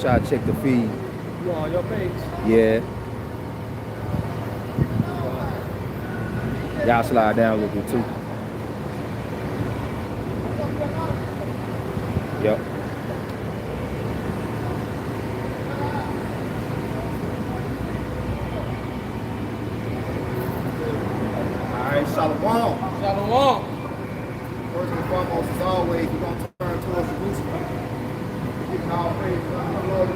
Try to check the feed. You on your page? Yeah. Y'all slide down a little bit too. Yep. Alright, Shalom. Shalom. First and foremost, as always, we're going to turn towards Jerusalem. Giving all praise to the Lord.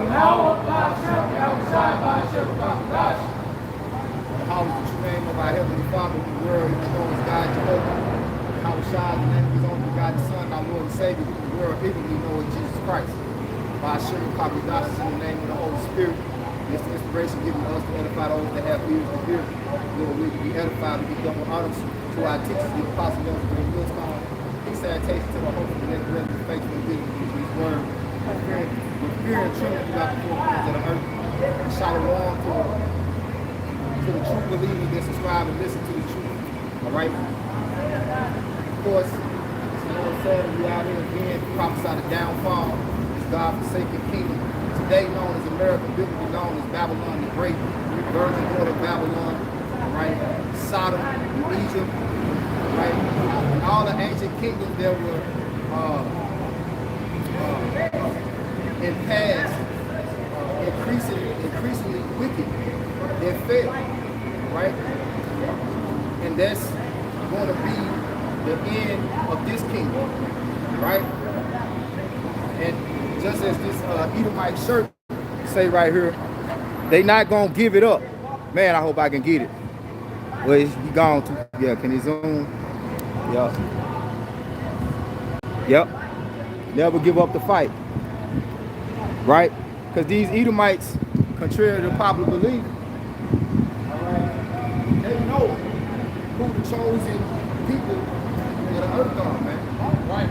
How is the true name of our Heavenly Father, the world, even known as God Jehovah. How is the name of His only begotten Son, our Lord and Savior, who the world intimately know as Jesus Christ. By Shirley Copy Doctors in the name of the Holy Spirit. This inspiration given to us to edify those that have ears to hear. Lord, we can be edified, we be double honors to our teachers, the Apostle Nelson and Millstone. Peace and salutation to the hope of the next breath of faith and giving His word. With fear and trembling throughout the four corners of the earth. And shalom to the true believers that subscribe and listen to the truth. All right? Of course, as the Lord said, we out here again prophesy the downfall of this God-forsaken kingdom. Today known as America, biblically known as Babylon the Great, virgin daughter of Babylon, right? Sodom, Egypt, right? And all the ancient kingdoms that were in past, increasingly wicked, they fell, right? And that's going to be the end of this kingdom, right? And just as this Edomite shirt say right here, they not gonna give it up. Man, I hope I can get it. Well, he gone too. Yeah, can he zoom? Yep. Yep. Never give up the fight. Right? Because these Edomites, contrary to popular belief, they know who the chosen people of the earth are, man. Right?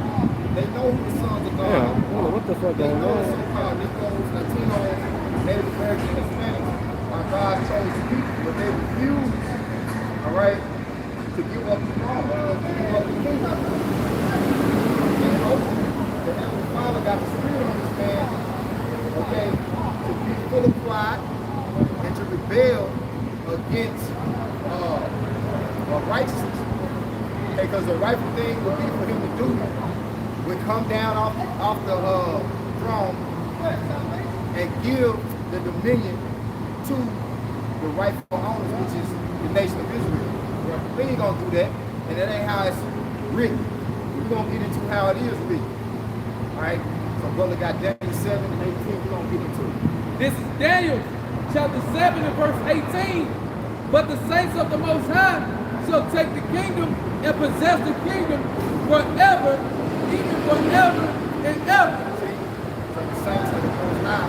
They know who the sons of God are. Oh, what the fuck They going know on? so-called Negroes, Latinos, Native Americans, Hispanics are God's chosen people, but they refuse, all right, to give up the throne, to give up the kingdom. And hopefully, the Heavenly Father got the spirit on this man, okay, to be full of pride and to rebel against righteousness. Because the rightful thing would be for him to do would come down off the throne and give the dominion to the rightful owners, which is the nation of Israel. We ain't gonna do that, and that ain't how it's written. We're gonna get into how it is written. All right. So brother got Daniel 7 and 18. We're gonna get into it. This is Daniel chapter 7 and verse 18. But the saints of the Most High shall take the kingdom and possess the kingdom forever, even forever and ever. See? So the saints of the Most High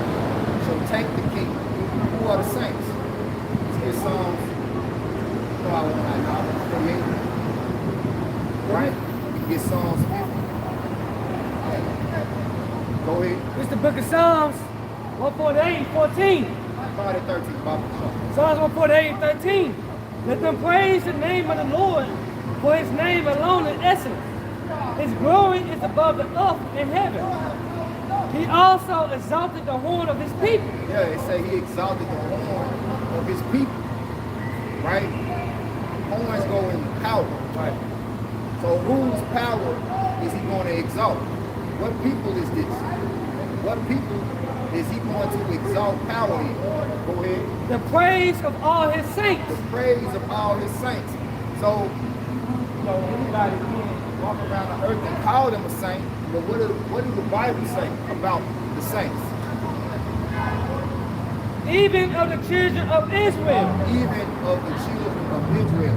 shall take the kingdom. Who are the saints? Let's get Psalms. No, I won't have y'all. 48. Right? We can get Psalms 50. Go ahead. It's the book of Psalms 148, 14. Start at 13. Bob. Psalms 148, 13. Let them praise the name of the Lord, for his name alone is excellent. His glory is above the earth and heaven. He also exalted the horn of his people. Yeah, they say he exalted the horn of his people. Right? Horns go in power. Right. So whose power is he going to exalt? What people is this? What people is he going to exalt power in? Go ahead. The praise of all his saints. The praise of all his saints. So, you know, anybody can walk around the earth and call them a saint, but what does the Bible say about the saints? Even of the children of Israel. Even of the children of Israel.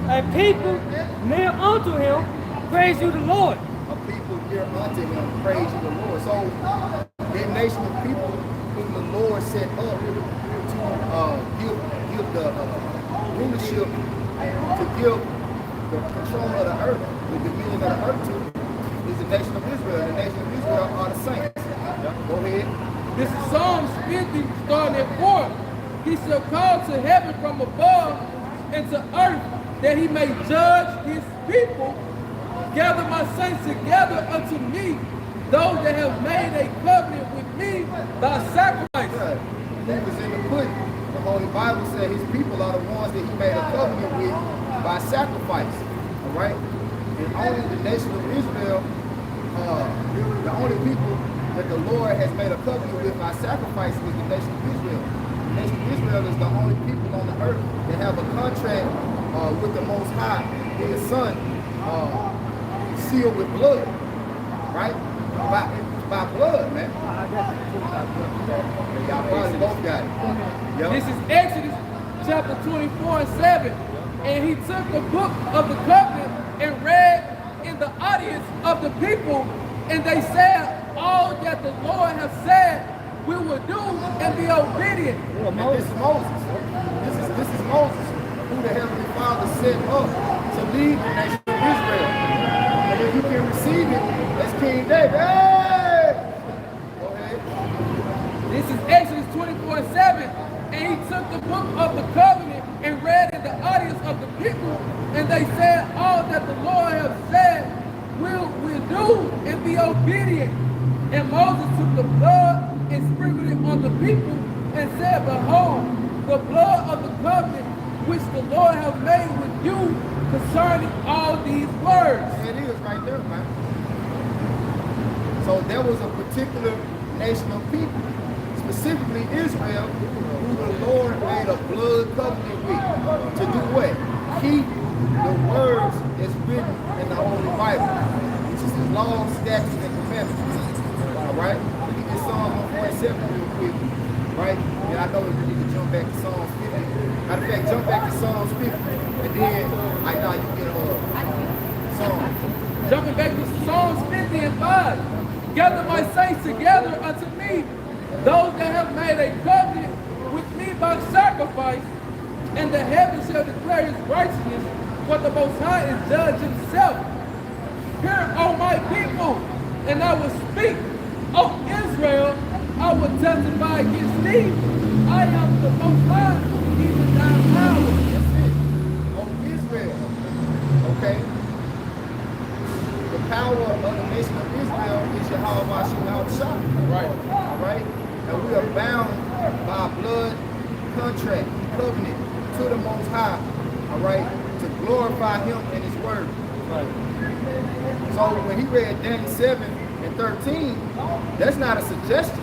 A people near unto him, praise you the Lord. A people near unto him, praise you the Lord. So, that nation of people whom the Lord set up to give the rulership, to give the control of the earth, the dominion of the earth to, is the nation of Israel. The nation of Israel are the saints. Go ahead. This is Psalms 50, starting at 4. He shall call to heaven from above and to earth, that he may judge his people. Gather my saints together unto me, those that have made a covenant with me. by sacrifice. Yeah, he was in the pudding. The Holy Bible said his people are the ones that he made a covenant with by sacrifice. All right? And only the nation of Israel, the only people that the Lord has made a covenant with by sacrifice is the nation of Israel. The nation of Israel is the only people on the earth that have a contract with the Most High, his Son, sealed with blood, right? By blood, man. Y'all probably both got it. Yep. This is Exodus chapter 24 and 7. And he took the book of the covenant and read in the audience of the people, and they said, all that the Lord has said we will do and be obedient. And this is Moses. This is Moses, who the Heavenly Father set up to lead the nation of Israel. And if you can receive it, that's King David. Hey! Go ahead. This is Exodus 24 and 7. And he took the book of the covenant and read in the audience of the people, and they said, all that the Lord has said we'll do and be obedient. And Moses took the blood and sprinkled it on the people and said, behold, the blood of the covenant which the Lord has made with you concerning all these words. It is right there, man. So there was a particular nation of people, specifically Israel, who the Lord made a blood covenant with to do what? Keep the words that's written in the Holy Bible, which is his laws, statutes, and commandments. All right? We can get Psalm 147 real quick, right? And I know we need to jump back to Psalms 50. Matter of fact, jump back to Psalms 50, and then I know you get Psalms. Jumping back to Psalms 50 and 5. Gather my saints together unto me, those that have made a covenant with me by sacrifice, and the heavens shall declare his righteousness, for the Most High is judge himself. Hear, O my people, and I will speak. O Israel, I will testify against thee. I am the Most High, even thy power. That's it. O Israel. Okay? The power of the nation of Israel is Yahweh Shah. Right. All right? And we are bound by a blood contract, covenant to the Most High, all right, to glorify him in his word. Right. So when he read Daniel 7 and 13, that's not a suggestion.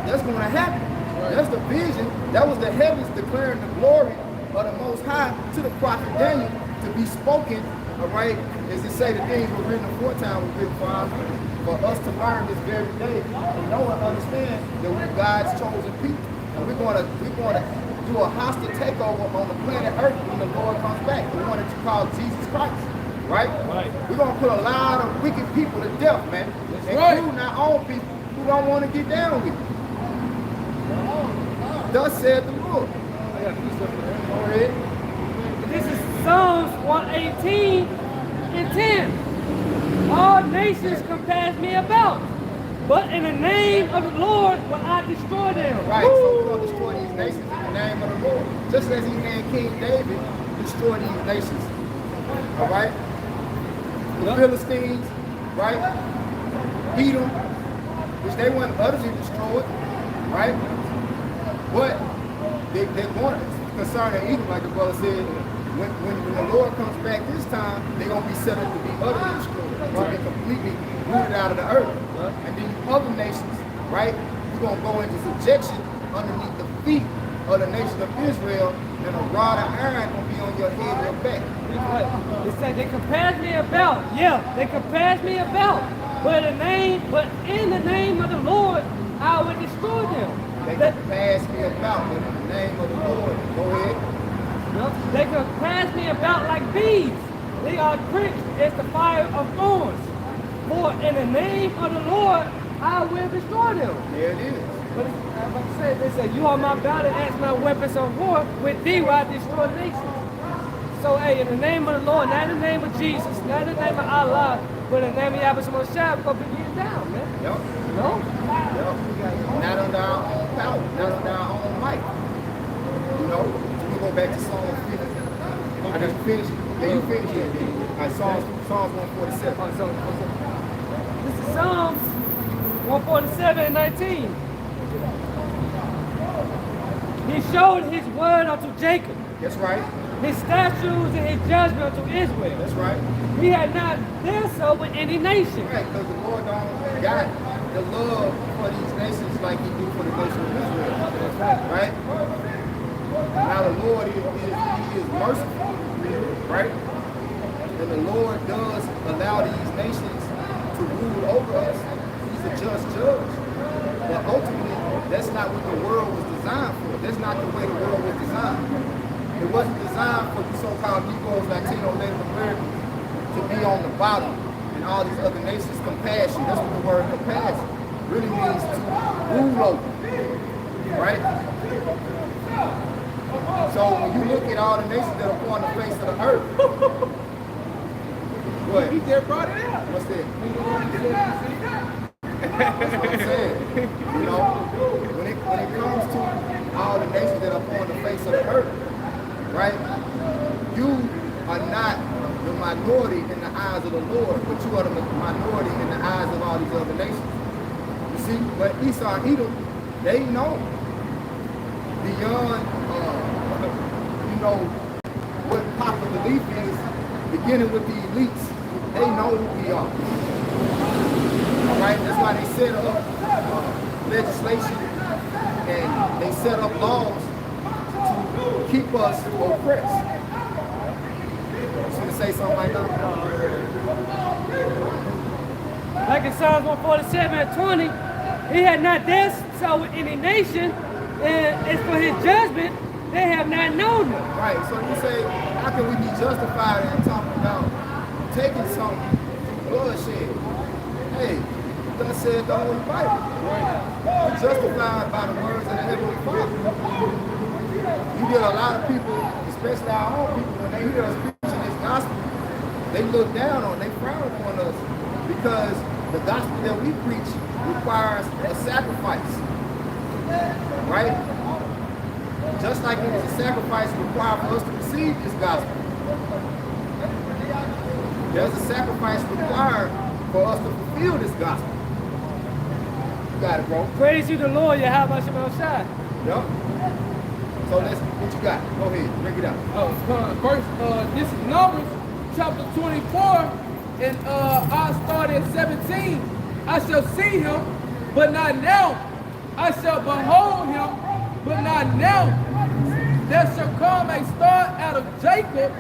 That's going to happen. Right. That's the vision. That was the heavens declaring the glory of the Most High to the prophet Daniel to be spoken, all right, as it say the things were written aforetime were written for us to learn this very day and know and understand that we're God's chosen people. And we're going to do a hostile takeover on the planet Earth when the Lord comes back, the one that you call Jesus Christ, right? Right. We're going to put a lot of wicked people to death, man, including our own people who don't want to get down with it. Thus said the Lord. Go ahead. This is Psalms 118 and 10. All nations compass me about, but in the name of the Lord will I destroy them. Right, so we're going to destroy these nations in the name of the Lord. Just as he had King David destroy these nations. All right? The Philistines, right? Edom, which they weren't utterly destroyed, right? But they're going to, concerning Edom, like the brother said, when the Lord comes back this time, they're going to be set up to be utterly destroyed, to be completely rooted out of the earth. And then other nations, right, you're going to go into subjection underneath the feet of the nation of Israel, and a rod of iron going to be on your head and your back. They say they compass me about. Yeah, they compass me about. But in the name of the Lord, I will destroy them. They can pass me about, but in the name of the Lord, go ahead. They can pass me about like bees. They are pricked as the fire of thorns. For in the name of the Lord, I will destroy them. There it is. But they say, you are my battle axe, my weapons of war. With thee will I destroy nations. So, hey, in the name of the Lord, not in the name of Jesus, not in the name of Allah, but in the name of Yahweh Shah, we're going to be getting down, man. Yep. No? Yep. Not under our own power, not under our own might. You know, we go back to Psalms 50. I just finished. Yeah, you finished it. All right, Psalms 147. This is Psalms 147 and 19. He showed his word unto Jacob, That's right. his statutes and his judgment unto Israel. That's right. He had not done so with any nation. Right, because the Lord don't got the love for these nations like he do for the nation of Israel. Right? Now the Lord he is merciful, right? And the Lord does allow these nations to rule over us. He's a just judge. But ultimately, that's not what the world was designed for. That's not the way the world was designed. It wasn't designed for the so-called Negroes, Latino, Native Americans to be on the bottom and all these other nations compassion. That's what the word compassion really means, to rule over. Right? So when you look at all the nations that are upon the face of the earth, what? He just brought it out. What's that? That's what I'm saying. You know, when it comes to all the nations that are upon the face of the earth, right? You are not the minority in the eyes of the Lord, but you are the minority in the eyes of all these other nations. You see, but Esau and Edom, they know beyond, you know, what popular belief is, beginning with the elites. They know who we are. All right, that's why they set up legislation and they set up laws to keep us oppressed. You gonna say something like that? Like in Psalms 147 and 20, he had not dealt so with any nation, and as for his judgment, they have not known him. Right, so you say, how can we be justified in talking about taking something through bloodshed? Hey, thus said the Holy Bible. We're justified by the words of the Heavenly Father. You get a lot of people, especially our own people, when they hear us preaching this gospel, they look down on, they frown upon us because the gospel that we preach requires a sacrifice. Right? Just like it was a sacrifice required for us to receive this gospel. There's a sacrifice required for us to fulfill this gospel. You got it, bro. Praise you the Lord, Yahweh Shabbat Shai. Yep. So let's, what you got? Go ahead, break it out. This is Numbers chapter 24, and I start at 17. I shall see him, but not now. I shall behold him, but not now. There shall come a star out of Jacob,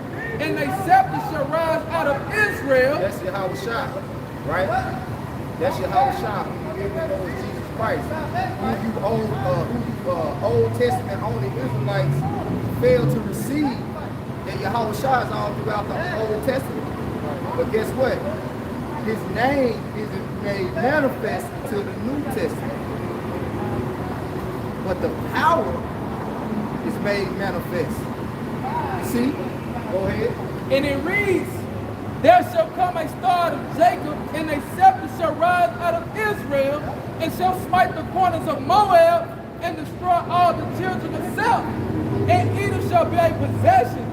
and a scepter shall rise out of Israel. That's Yahweh Shai, right? That's Yahweh Shai, who you know is Jesus Christ. Who you Old Testament only Israelites failed to receive. And Yahweh Shai is all throughout the Old Testament. But guess what? His name is made manifest to the New Testament. But the power is made manifest. You see? Go ahead. And it reads, there shall come a star of Jacob, and a scepter shall rise out of Israel, and shall smite the corners of Moab, and destroy all the children of South. And Edom shall be a possession.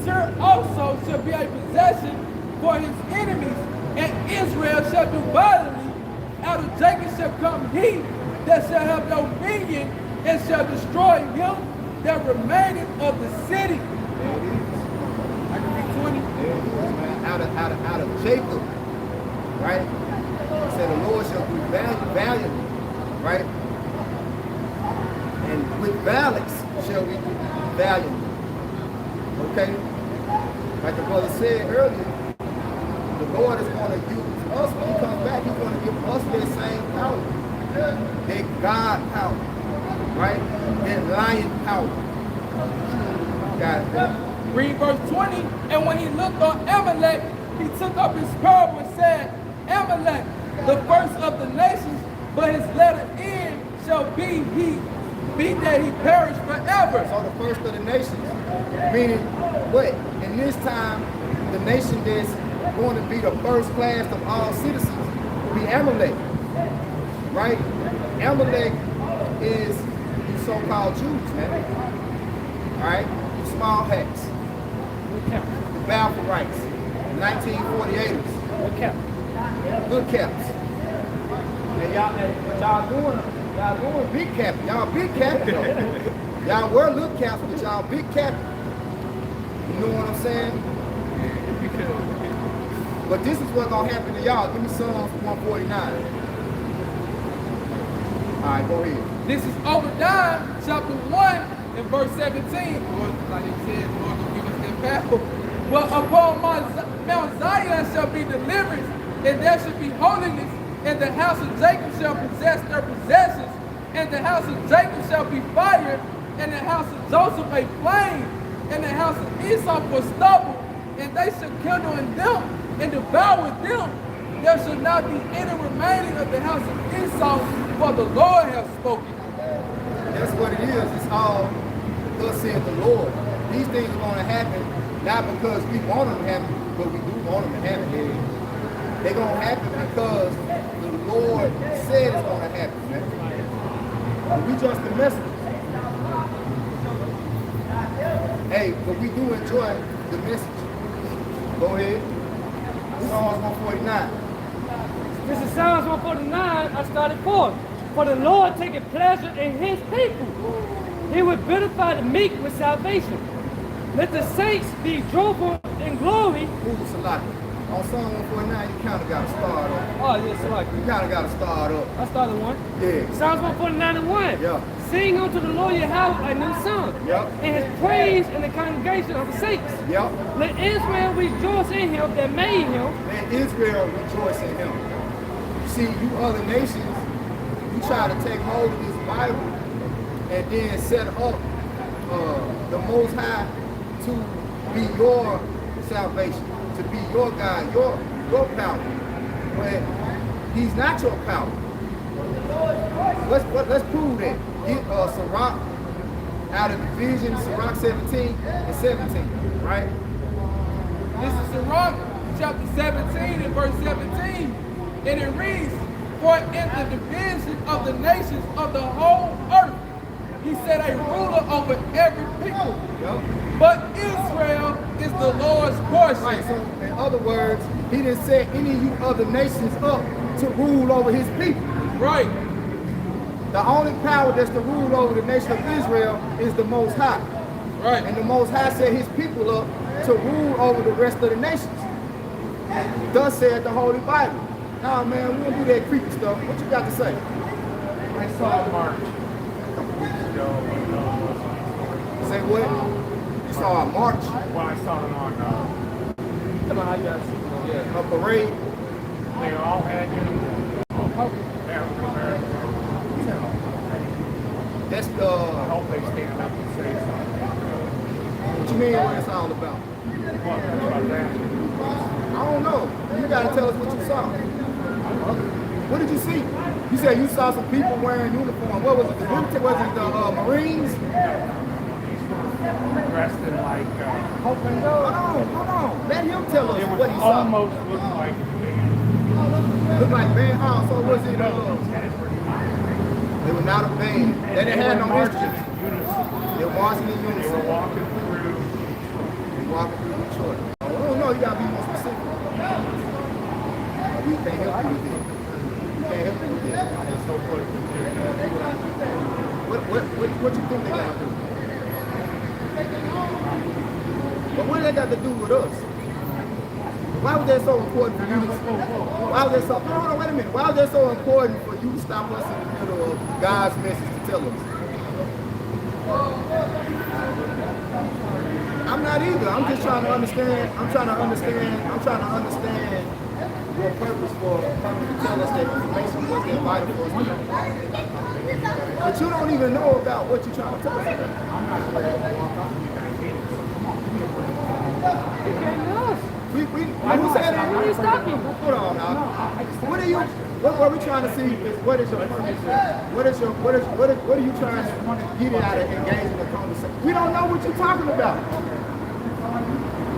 Seir also shall be a possession for his enemies, and Israel shall do violently. Out of Jacob shall come he that shall have dominion, and shall destroy him that remaineth of the city. There it is. I can read 20. There it is, man. Out of Jacob, right? He said the Lord shall do valiantly, right? And with valleys shall we do valiantly. Okay? Like the brother said earlier, the Lord is going to use us when he comes back. He's going to give us that same power. That God power. Right? That lion power. Got it. Read verse 20. And when he looked on Amalek, he took up his parable and said, Amalek, the first of the nations, but his letter end shall be that he perish forever. So the first of the nations, meaning what? In this time, the nation that's going to be the first class of all citizens will be Amalek. Right? Amalek is the so-called Jews, man. Alright? The small hats. The Balfourites. 1948ers. What cap? Good caps. And what y'all doing Y'all going big captain. Y'all big captain though. Y'all were little captain, but y'all big captain. You know what I'm saying? But this is what's gonna happen to y'all. Give me Psalms 149. Alright, go ahead. This is Obadiah chapter 1 and verse 17. Lord, like it says, Lord, don't give us that battle. But upon Mount Zion shall be deliverance, and there shall be holiness, and the house of Jacob shall possess their possessions, and the house of Jacob shall be fire, and the house of Joseph a flame, and the house of Esau for stubble, and they shall kindle in them and devour them. There shall not be any remaining of the house of Esau, for the Lord has spoken. That's what it is. It's all thus said the Lord. These things are going to happen, not because we want them to happen, but we do want them to happen. They're going to happen because the Lord said it's going to happen, man. We just the messenger. Hey, but we do enjoy the message. Go ahead. Psalms 149. This is Psalms 149, I started 4. For the Lord taketh pleasure in his people. He will beautify the meek with salvation. Let the saints be joyful in glory. Ooh, Salaki. On Psalm 149, you kind of got to start up. Oh, yes, like You kind of got to start up. I started 1. Yeah. Psalms 149 and 1. Yeah. Sing unto the Lord Yahweh a new song. Yep. And his praise in the congregation of the saints. Yep. Let Israel rejoice in him that made him. Let Israel rejoice in him. See, you other nations, you try to take hold of this Bible and then set up the Most High to be your salvation, to be your God, your power. But he's not your power. Let's prove that. Get Sirach out of Division, Sirach 17 and 17, right? This is Sirach chapter 17 and verse 17. And it reads, for in the division of the nations of the whole earth, he set a ruler over every people. Yep. But Israel is the Lord's portion. Right, so in other words, he didn't set any of you other nations up to rule over his people. Right. The only power that's to rule over the nation of Israel is the Most High. Right. And the Most High set his people up to rule over the rest of the nations. Thus said the Holy Bible. Nah, man, we don't do that creepy stuff. What you got to say? I saw March a couple weeks ago. Say what? You saw a march, Well, I saw them on Come on, I got you. a parade. they all had African American. That's I hope they stand up and say something. what you mean what it's all about. What about that? I don't know. You got to tell us what you saw. What did you see? You said you saw some people wearing uniform. What was it? The Marines? Dressed in like Hold on. Let him tell us it what was he saw. almost looked like a band. Looked like band. Oh, so was it? They were not a band. They didn't have no marching instruments. in unison. They were marching in They were unison. walking through. Walking through Detroit. I don't know. You gotta be more specific. We can't help you with it. We can't help you with it. There's no place to What you think they gotta do? But what do they got to do with us? Why was that so important for you to why was that so hold on, wait a minute. Why was that so important for you to stop us in the middle of God's message to tell us? I'm not either. I'm just trying to understand. I'm trying to understand your purpose for coming to tell us that information was that vital for us to know. But you don't even know about what you're trying to tell us about. Who said that? What are you stopping? Hold on now. What are you? What we trying to see is what is your purpose? What are you trying to get out of engaging the conversation? We don't know what you're talking about.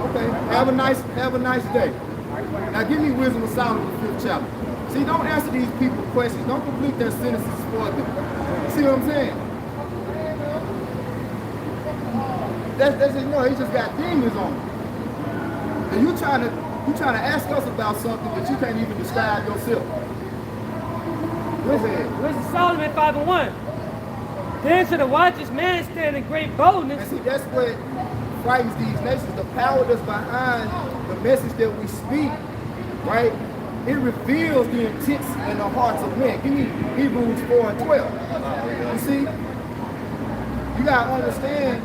Okay. Have a nice day. Now give me Wisdom of Solomon, 5th chapter. See, don't answer these people questions. Don't complete their sentences for them. See what I'm saying? That's he just got demons on him. And you trying to ask us about something that you can't even describe yourself. Go ahead. Where's the Solomon 5:1. Then should a righteous man stand in great boldness. And see, that's what frightens these nations. The power that's behind the message that we speak, right? It reveals the intents in the hearts of men. Give me Hebrews 4:12. You see, you gotta understand,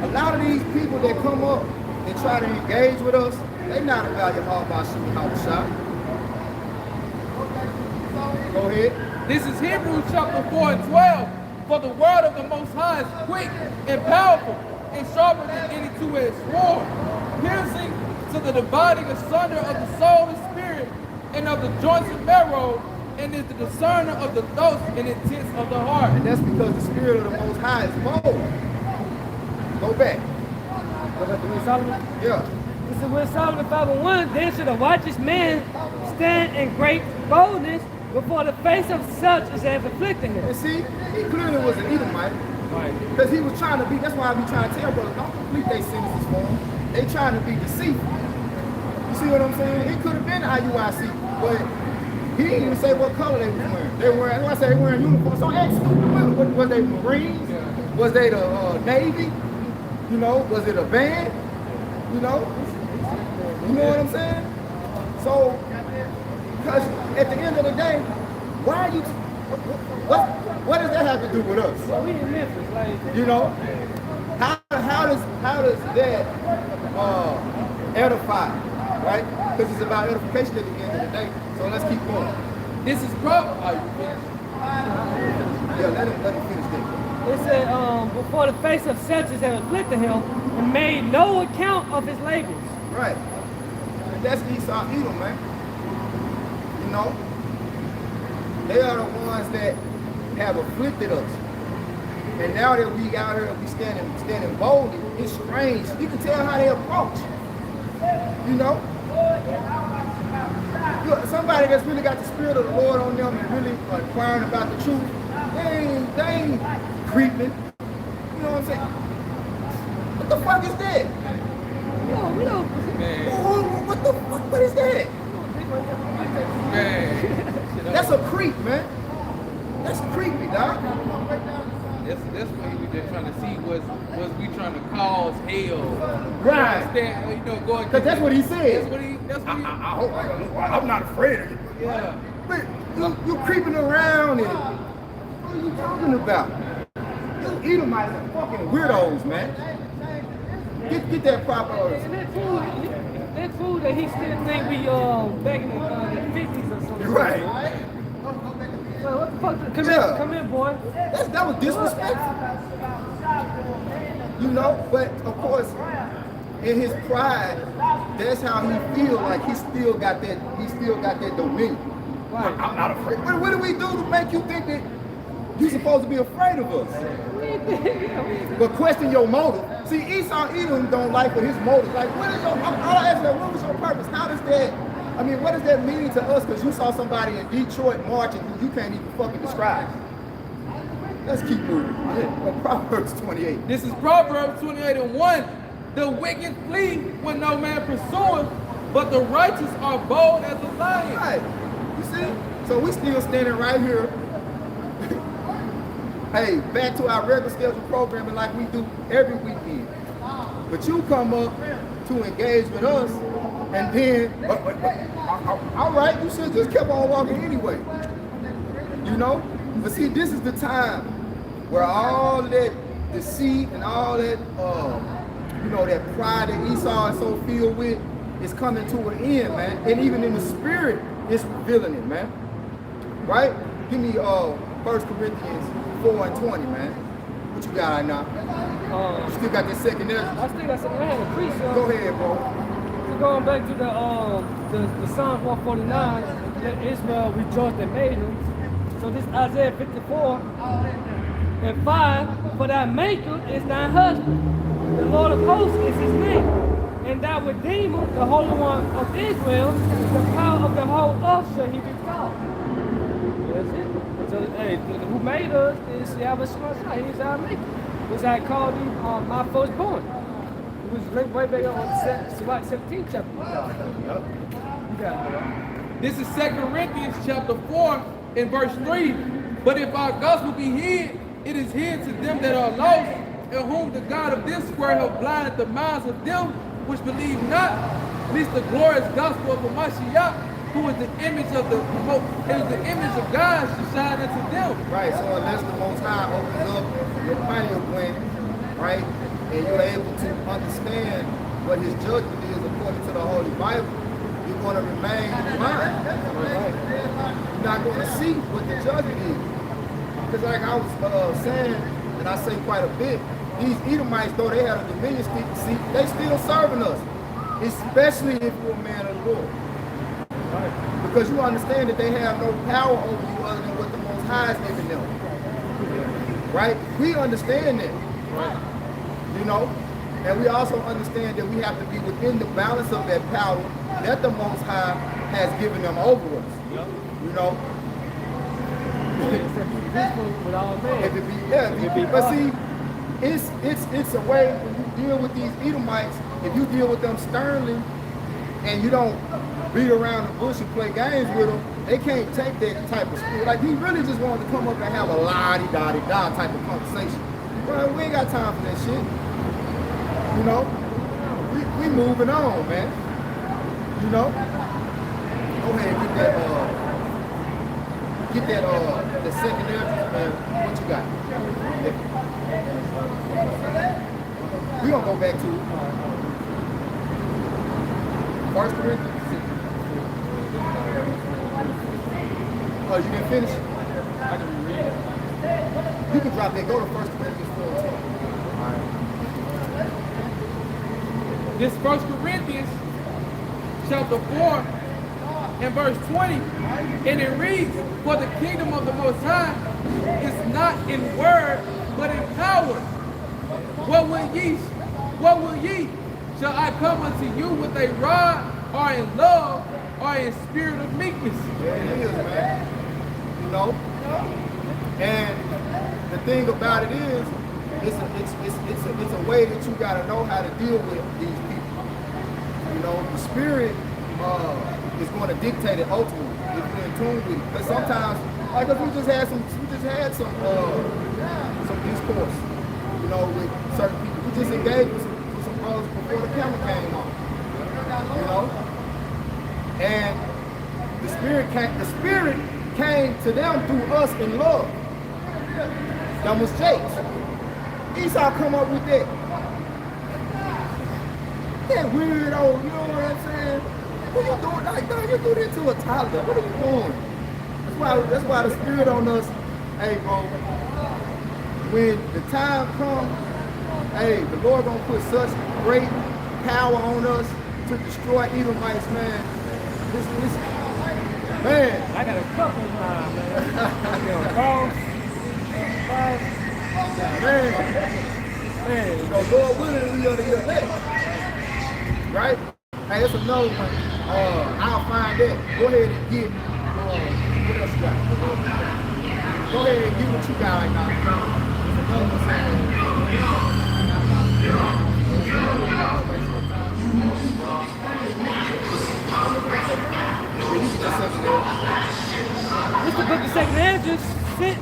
a lot of these people that come up and try to engage with us, they not about your heart by shooting out the shot. Go ahead. This is Hebrews chapter 4:12. For the word of the Most High is quick and powerful and sharper than any two-edged sword, piercing to the dividing asunder of the soul and spirit and of the joints and marrow, and is the discerner of the thoughts and intents of the heart. And that's because the spirit of the Most High is bold. Go back. Go back to Solomon. Yeah. This is with Solomon 5:1. Then should a righteous man stand in great boldness before the face of such as have afflicted him. And see, he clearly was an Edomite. Right. Because he was trying to be, that's why I be trying to tell brothers, don't complete their sentences for him. They trying to be deceitful. You see what I'm saying? It could have been IUIC, but he didn't even say what color they was wearing. They were wearing, that's why I say they wearing uniforms. So ask them, was they Marines? Was they the Navy? You know, was it a band? You know? You know what I'm saying? So, because at the end of the day, why are you, what does that have to do with us? Well, we in Memphis, like, You know, how does that edify, right? Because it's about edification at the end of the day. So let's keep going. This is probably Yeah, let him finish that. it said, before the face of such as have afflicted him, and made no account of his labors. Right. And that's Esau Edom, man. You know, they are the ones that have afflicted us. And now that we out here, we standing boldly, it's strange. You can tell how they approach. You know? Look, somebody that's really got the spirit of the Lord on them and really inquiring about the truth, they ain't creeping. You know what I'm saying? What the fuck is that? We don't. What the fuck? What is that? man. That's a creep, man. That's creepy, dog. That's what he was just trying to see was we trying to cause hell. Right. Understand, you know, going. Because that's what he said. That's what he. I'm not afraid of you. Yeah. But you creeping around and what are you talking about? You Edomites are fucking weirdos, man. Get that proper. And that food that he still think we back in the 50s or something. Right. So what the fuck? Come in, boy. That was disrespectful. You know, but of course, in his pride, that's how he feel like he still got that dominion. Right. I'm not afraid. What do we do to make you think that you're supposed to be afraid of us? But question your motive. See, Esau Edom don't like what his motive. Like, what is your? I'll ask that. What was your purpose? How does that? I mean, what does that mean to us? Because you saw somebody in Detroit marching who you can't even fucking describe. Let's keep moving. Proverbs 28. This is Proverbs 28:1. The wicked flee when no man pursueth, but the righteous are bold as a lion. Right. You see? So we still standing right here. Hey, back to our regular scheduled programming like we do every weekend. But you come up to engage with us, and then, all right, you should just kept on walking anyway. You know? But see, this is the time where all that deceit and all that, you know, that pride that Esau is so filled with is coming to an end, man. And even in the spirit, it's revealing it, man. Right? Give me 1 Corinthians 4:20, man. What you got right now? You still got that second there? I still got something. I had a priest. Go ahead, bro. Going back to the Psalms 149, let Israel rejoice that made him. So this Isaiah 54:5, for thy maker is thy husband, the Lord of hosts is his name, and thy Redeemer, the Holy One of Israel, the power of the whole earth shall he be called. That's it. So, hey, who made us is Yahweh Shemashah. He's our maker. Which I called him my firstborn. It was way back on Shabbat 17th chapter. This is 2 Corinthians chapter 4 and verse 3. But if our gospel be hid, it is hid to them that are lost, in whom the God of this world have blinded the minds of them which believe not, lest the glorious gospel of the Mashiach, who is the image of God, should shine unto them. Right, so unless the Most High opens up your pineal gland, right, and you're able to understand what his judgment is according to the Holy Bible, you're going to remain blind. Right? You're not going to see what the judgment is. Because like I was saying, and I say quite a bit, these Edomites, though they had a dominion seat, they still serving us, especially if you're a man of the Lord. Right? Because you understand that they have no power over you other than what the Most High is giving them. Right? We understand that. Right? You know? And we also understand that we have to be within the balance of that power that the Most High has given them over us. You know? With all men. But see, it's a way when you deal with these Edomites, if you deal with them sternly and you don't beat around the bush and play games with them, they can't take that type of spirit. Like he really just wanted to come up and have a la-di-da-di-da type of conversation. Well, we ain't got time for that shit. You know? We moving on, man. You know? Go ahead and get that the second entrance, man. What you got? We gonna go back to it. First Corinthians. Oh, you didn't finish? I can read it. You can drop that. Go to 1 Corinthians 4:10. This 1 Corinthians chapter 4 and verse 20, and it reads, for the kingdom of the Most High is not in word, but in power. What will ye? Shall I come unto you with a rod, or in love, or in spirit of meekness? Yeah, it is, man. You know? And the thing about it is, it's a way that you gotta know how to deal with these people. You know, the spirit is going to dictate it ultimately if you're in tune with it. But sometimes, like if we just had some discourse, you know, with certain people. We just engaged with some brothers before the camera came on. You know? And the spirit came to them through us in love. That was Jake's. Esau come up with that. That weirdo, you know what I'm saying? What you doing? Like, dog, you do that to a toddler. What are you doing? That's why the spirit on us, hey, bro, when the time comes, hey, the Lord gonna put such great power on us to destroy Edomites, man. Man. I got a couple of times, man. Man, you know, Lord willing, we are the elect. Right? Hey, it's another one. I'll find that. Go ahead and get, what else you got? Go ahead and get what you got right now. There's another one saying, It's the book of 2 Ezra 6.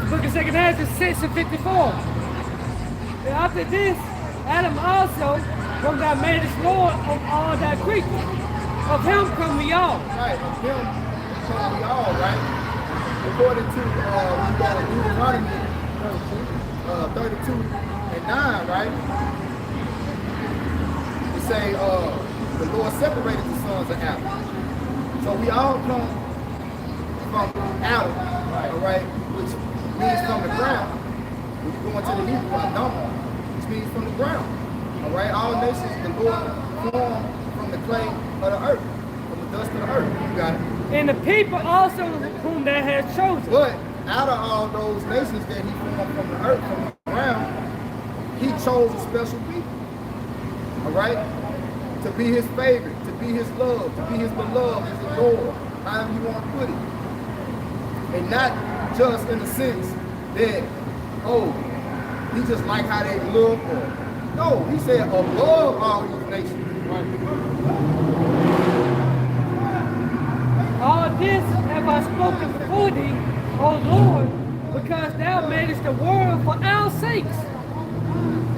The book of 2 Ezra 6 and 54. And after this, Adam also, when God made his Lord of all that creatures, of him come we all. Right, of him come we all, right? According to Deuteronomy 32 and 9, right? It say the Lord separated the sons of Adam. So we all come from Adam, all right, which means from the ground. When you go into the Hebrew, Adama, which means from the ground. All right, all nations the Lord formed from the clay of the earth, from the dust of the earth. You got it. And the people also whom they had chosen. But out of all those nations that he formed from the earth, from the ground, he chose a special people. All right, to be his favorite, to be his love, to be his beloved, his adored, however you want to put it. And not just in the sense that, oh, he just like how they look, or No, he said above all these nations. All this have I spoken before thee, O Lord, because thou madest the world for our sakes.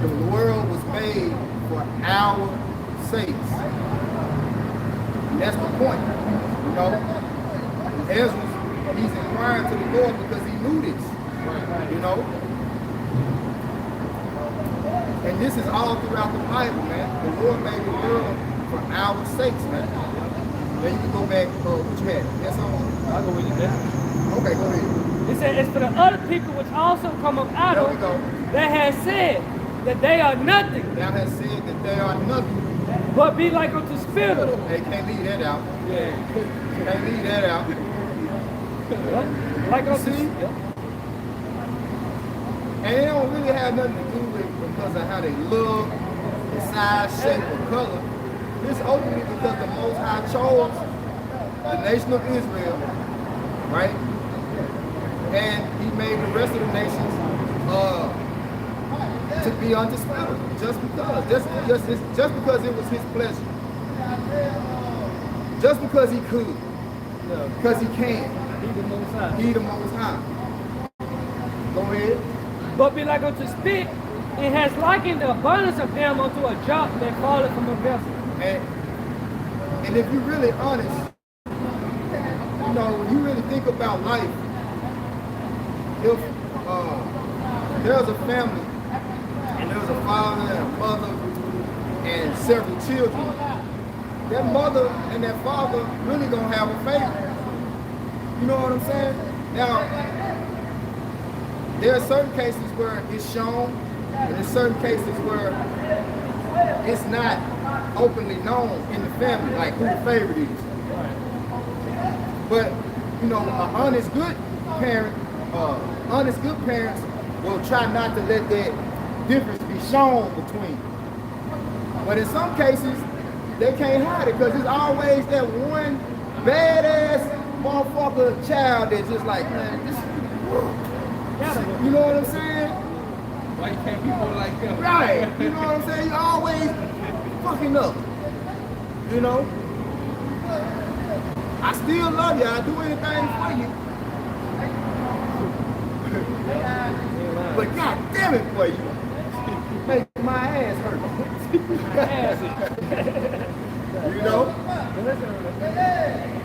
The world was made for our sakes. And that's the point. You know, Ezra, he's inquiring to the Lord because he knew this. You know? And this is all throughout the Bible, man. The Lord made the world for our sakes, man. Then you can go back, what you had? Yes, I'll go with you there. Okay, go ahead. It said, it's for the other people which also come of There we Adam go. that has said that they are nothing, Thou hast said that they are nothing. but be like unto spittle. They can't leave that out. Yeah. Can't leave that out. Like unto See? And it don't really have nothing to do with because of how they look, the size, shape, or color. This ultimately because the Most High chose the nation of Israel, right? And he made the rest of the nations to be undisputed, just because it was his pleasure, just because he could, because he can. He the Most High. He the Most High. Go ahead. But be like unto spit, and has likened the abundance of them unto a drop that falleth from a vessel. And if you're really honest, you know, when you really think about life, if there's a family and there's a father and a mother and several children, that mother and that father really gonna have a favorite. You know what I'm saying? Now, there are certain cases where it's shown, and there's certain cases where it's not openly known in the family, like who the favorite is. But, you know, honest good parents will try not to let that difference be shown between them. But in some cases, they can't hide it because there's always that one badass motherfucker child that's just like, man, this, you know what I'm saying? Why you can't be more like them? Right. You know what I'm saying? You always fucking up. You know? I still love you. I'll do anything for you. But god damn it for you. Make my ass hurt. You know?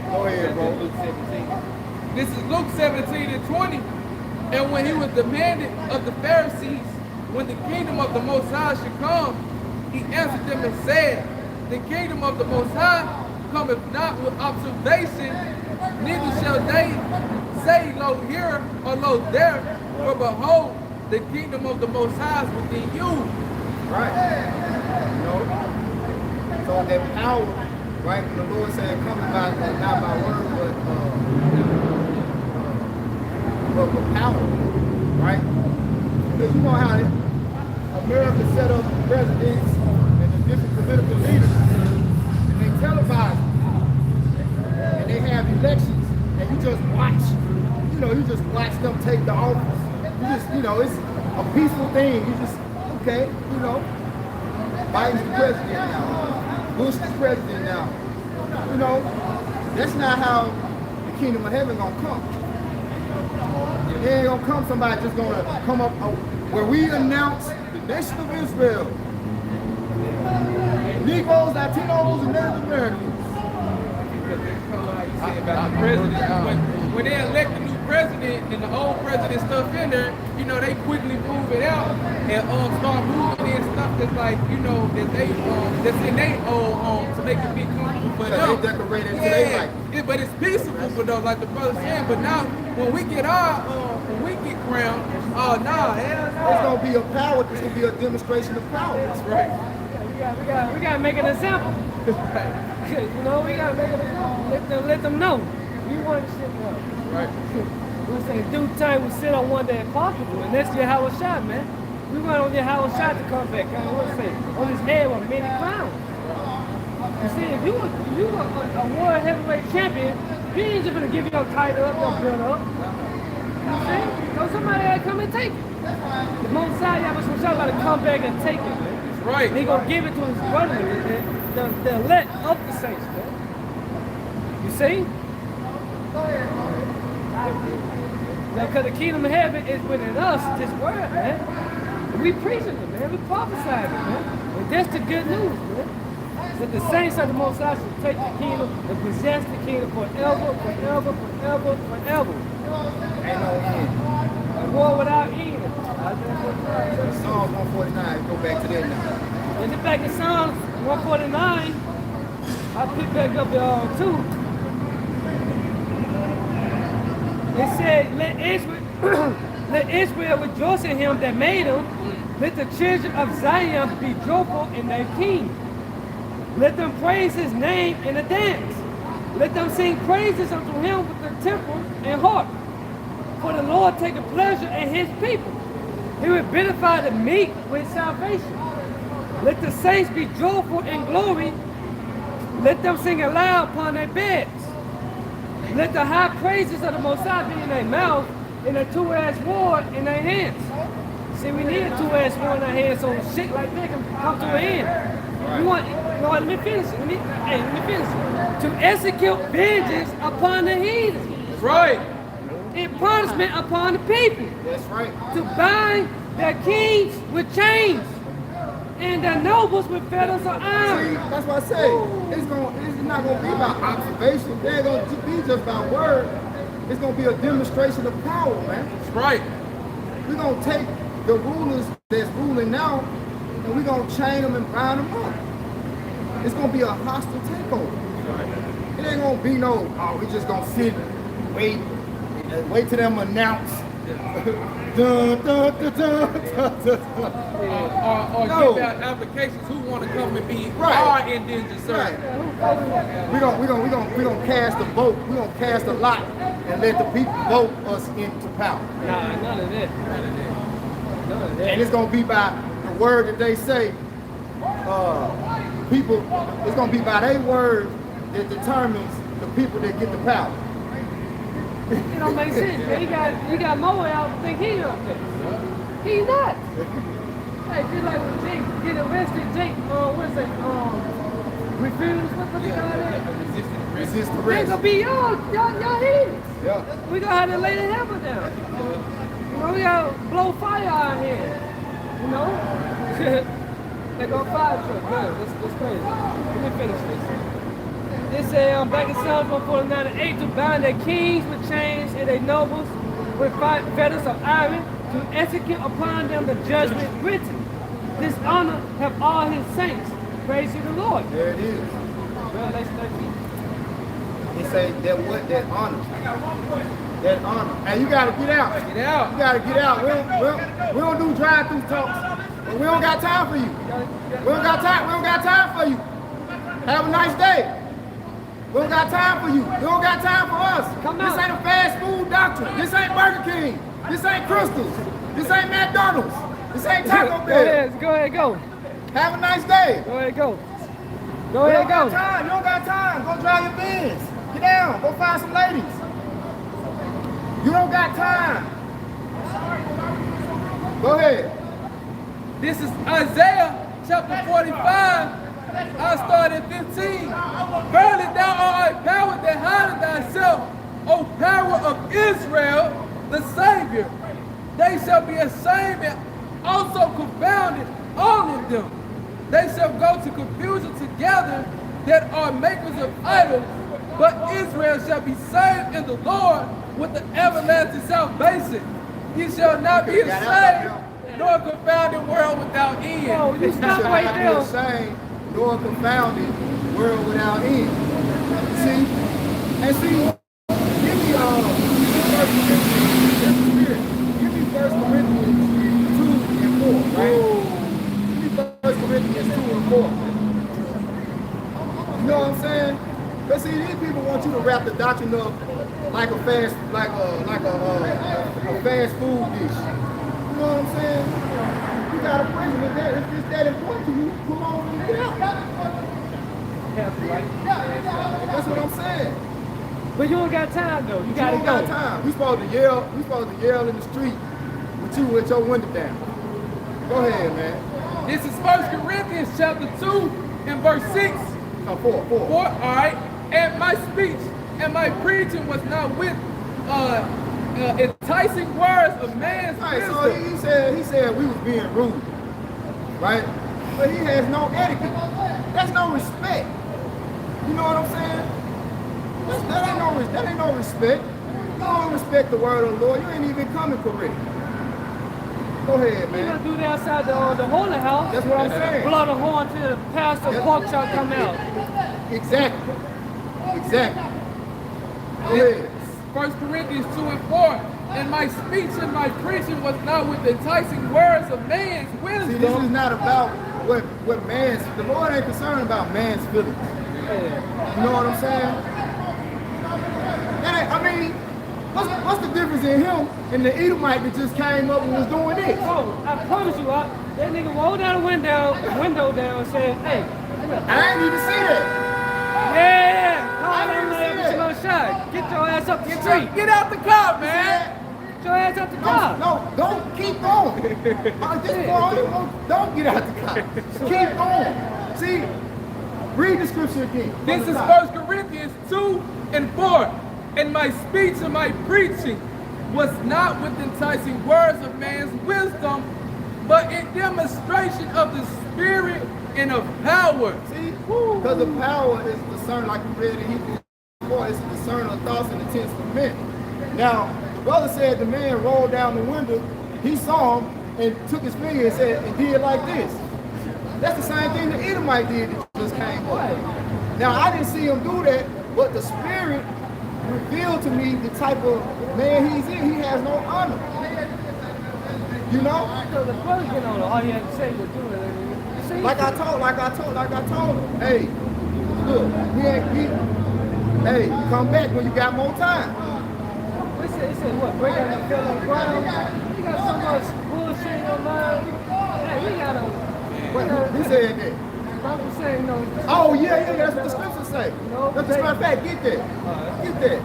Go ahead, bro. Luke 17. This is Luke 17 and 20. And when he was demanded of the Pharisees when the kingdom of the Most High should come, he answered them and said, the kingdom of the Most High cometh not with observation, neither shall they say, lo here or lo there, for behold, the kingdom of the Most High is within you. Right. You know? So that power, right? When the Lord said, come by, not by word, but power, right? Because you know how America set up presidents and the different political leaders, and they televise them, and they have elections, and you just watch, you know, you just watch them take the office. You just, you know, it's a peaceful thing. You just, okay, you know, Biden's the president now, Bush is president now. You know, that's not how the kingdom of heaven gonna come. It ain't gonna come somebody just gonna come up where we announce the nation of Israel. Negroes, Latinos, and Native Americans. About the president. When they elect a new president and the old president stuff in there, you know, they quickly move it out and start moving in stuff that's like, you know, that they that's in their own to make it be comfortable for them. They decorate it to they like. But it's peaceful for those, like the brother saying. But now when we get crowned, oh nah, hell no. It's gonna be a power, it's gonna be a demonstration of power. That's right. We gotta make an example. You know, we gotta make an example. Let them know. We want to sit up. Right. We'll say due time we sit on one day possible, and that's Yahweh Shah, man. We want on Yahweh Shah to come back. What's say on his head with many crowns. You see, if you were a world heavyweight champion, he ain't just gonna give you your title up, your belt up. You see? So somebody gotta come and take it. The Most High Yahweh Shah gotta come back and take it, man. right. And he gonna give it to his brother, the elect of the saints, man. You see? Because the kingdom of heaven is within us, this word, man. We preaching it, man. We prophesying it, man. And that's the good news, man. That the saints of the Most High shall take the kingdom and possess the kingdom forever, forever, forever, forever. Ain't no end. A war without end. Psalms 149, go back to that now. In the back of Psalms 149, I pick back up the 2. It said, let Israel rejoice in him that made him. Let the children of Zion be joyful in their king. Let them praise his name in a dance. Let them sing praises unto him with the temple and harp. For the Lord taketh pleasure in his people. He will benefit the meek with salvation. Let the saints be joyful in glory. Let them sing aloud upon their beds. Let the high praises of the Most High be in their mouth and a two-edged sword in their hands. See, we need a two-edged sword in our hands so shit like that can come to an end. We want, no, let me finish it. Let me finish it. To execute vengeance upon the heathen. That's right. And punishment upon the people. That's right. To bind their kings with chains and their nobles with fetters of See, iron. that's what I say. It's not gonna be about observation. It ain't gonna be just about word. It's gonna be a demonstration of power, man. That's right. We're gonna take the rulers that's ruling now, and we're gonna chain them and bind them up. It's gonna be a hostile takeover. It ain't gonna be no, oh, we just gonna sit, wait till them announce. Dun, dun, dun, dun, dun, dun. Or No. give out applications who want to come and be Right. our indentured servants. Right. We gonna cast a vote. We gonna cast a lot and let the people vote us into power. Nah, none of that. None of And that. it's gonna be by the word that they say. People, it's gonna be by their word that determines the people that get the power. It don't make sense, man. He got more out think he up there. He not. Hey, just like when Jake get arrested, Jake, what is it, refuse, what you call that? Resist the They rest. gonna be y'all heathens. Yeah. We gonna have to lay the hammer down. You know, we gotta blow fire out here. You know? They gonna fire truck. Good, that's crazy. Let me finish this. It said back in Psalms 149 and 8 to bind their kings with chains and their nobles with fetters of iron to execute upon them the judgment written. This honor have all his saints. Praise you the Lord. There it is. Revelation 13. He say that what? That honor. That honor. And you gotta get out. Get out. You gotta get out. We don't do drive-through talks. But we don't got time for you. We don't got time. We don't got time for you. Have a nice day. We don't got time for you. We don't got time for us. Come This out. ain't a fast food doctrine. This ain't Burger King. This ain't Crystals. This ain't McDonald's. This ain't Taco Go Bell. ahead, go ahead, go. Have a nice day. Go ahead, go. Go You ahead, don't got go. time. You don't got time. Go drive your Benz. Get down. Go find some ladies. You don't got time. Go ahead. This is Isaiah chapter 45. I start at 15. Verily thou art a power that hideth thyself, O power of Israel, the Savior. They shall be ashamed and also confounded, all of them. They shall go to confusion together that are makers of idols, but Israel shall be saved in the Lord with the everlasting salvation. He shall not be ashamed, nor a confounded world without end. Oh, you stop shall right not be there. ashamed, nor confounded, world without end. See? And see, give me 1 Corinthians, give me 1 Corinthians 2 and 4, right? Give me 1 Corinthians 2 and 4. You know what I'm saying? But see, these people want you to wrap the doctrine up like a fast, like a fast food dish. You know what I'm saying? You gotta bring it there. If it's that important to you, come on and get out. That's what I'm saying. But you don't got time though. You You gotta don't go. got time. We supposed to yell. We supposed to yell in the street with you with your window down. Go ahead, man. This is 1 Corinthians chapter 2 and verse 6. No, 4. All right. And my speech and my preaching was not with enticing words of man's Right, wisdom. so he said we was being rude, right? But he has no etiquette. That's no respect. You know what I'm saying? That ain't no respect. You don't respect the word of the Lord. You ain't even coming correct. Go ahead, You man. gonna do that outside the holy house. That's what I'm saying. Blow the horn till the pastor pork chop come out. Exactly. Go ahead. 1 Corinthians 2 and 4. And my speech and my preaching was not with enticing words of man's See, wisdom. this is not about what man's. The Lord ain't concerned about man's feelings. You know what I'm saying? I mean, what's the difference in him and the Edomite that just came up and was doing this? Bro, I promise you, that nigga rolled down the window down and said, hey, I ain't even see that. yeah, call I him didn't see there with that. your shot. Get your ass up the street. Get out the car, man. Get your ass up the car. No, don't keep going. At this point, don't get out the car. Keep going. See, read the scripture again. This is 1 Corinthians 2 and 4. And my speech and my preaching was not with enticing words of man's wisdom, but in demonstration of the Spirit and of power. See, because the power is discerned, like we read in Hebrews 4, it's discerning the thoughts and intents of men. Now, the brother said the man rolled down the window, he saw him and took his finger and said, and did like this. That's the same thing the Edomite did that just came up. Now, I didn't see him do that, but the Spirit revealed to me the type of man he's in. He has no honor. You know? So the brother get on all he had to say was do it. See? Like I told him, hey, look, hey, come back when you got more time. It said what? Break out the fellow ground. You got so much bullshit in your mind. Hey, we gotta. Who said that? I'm saying, no. Oh, yeah, that's what the scriptures say. No, That's a matter of fact, get that. Get that.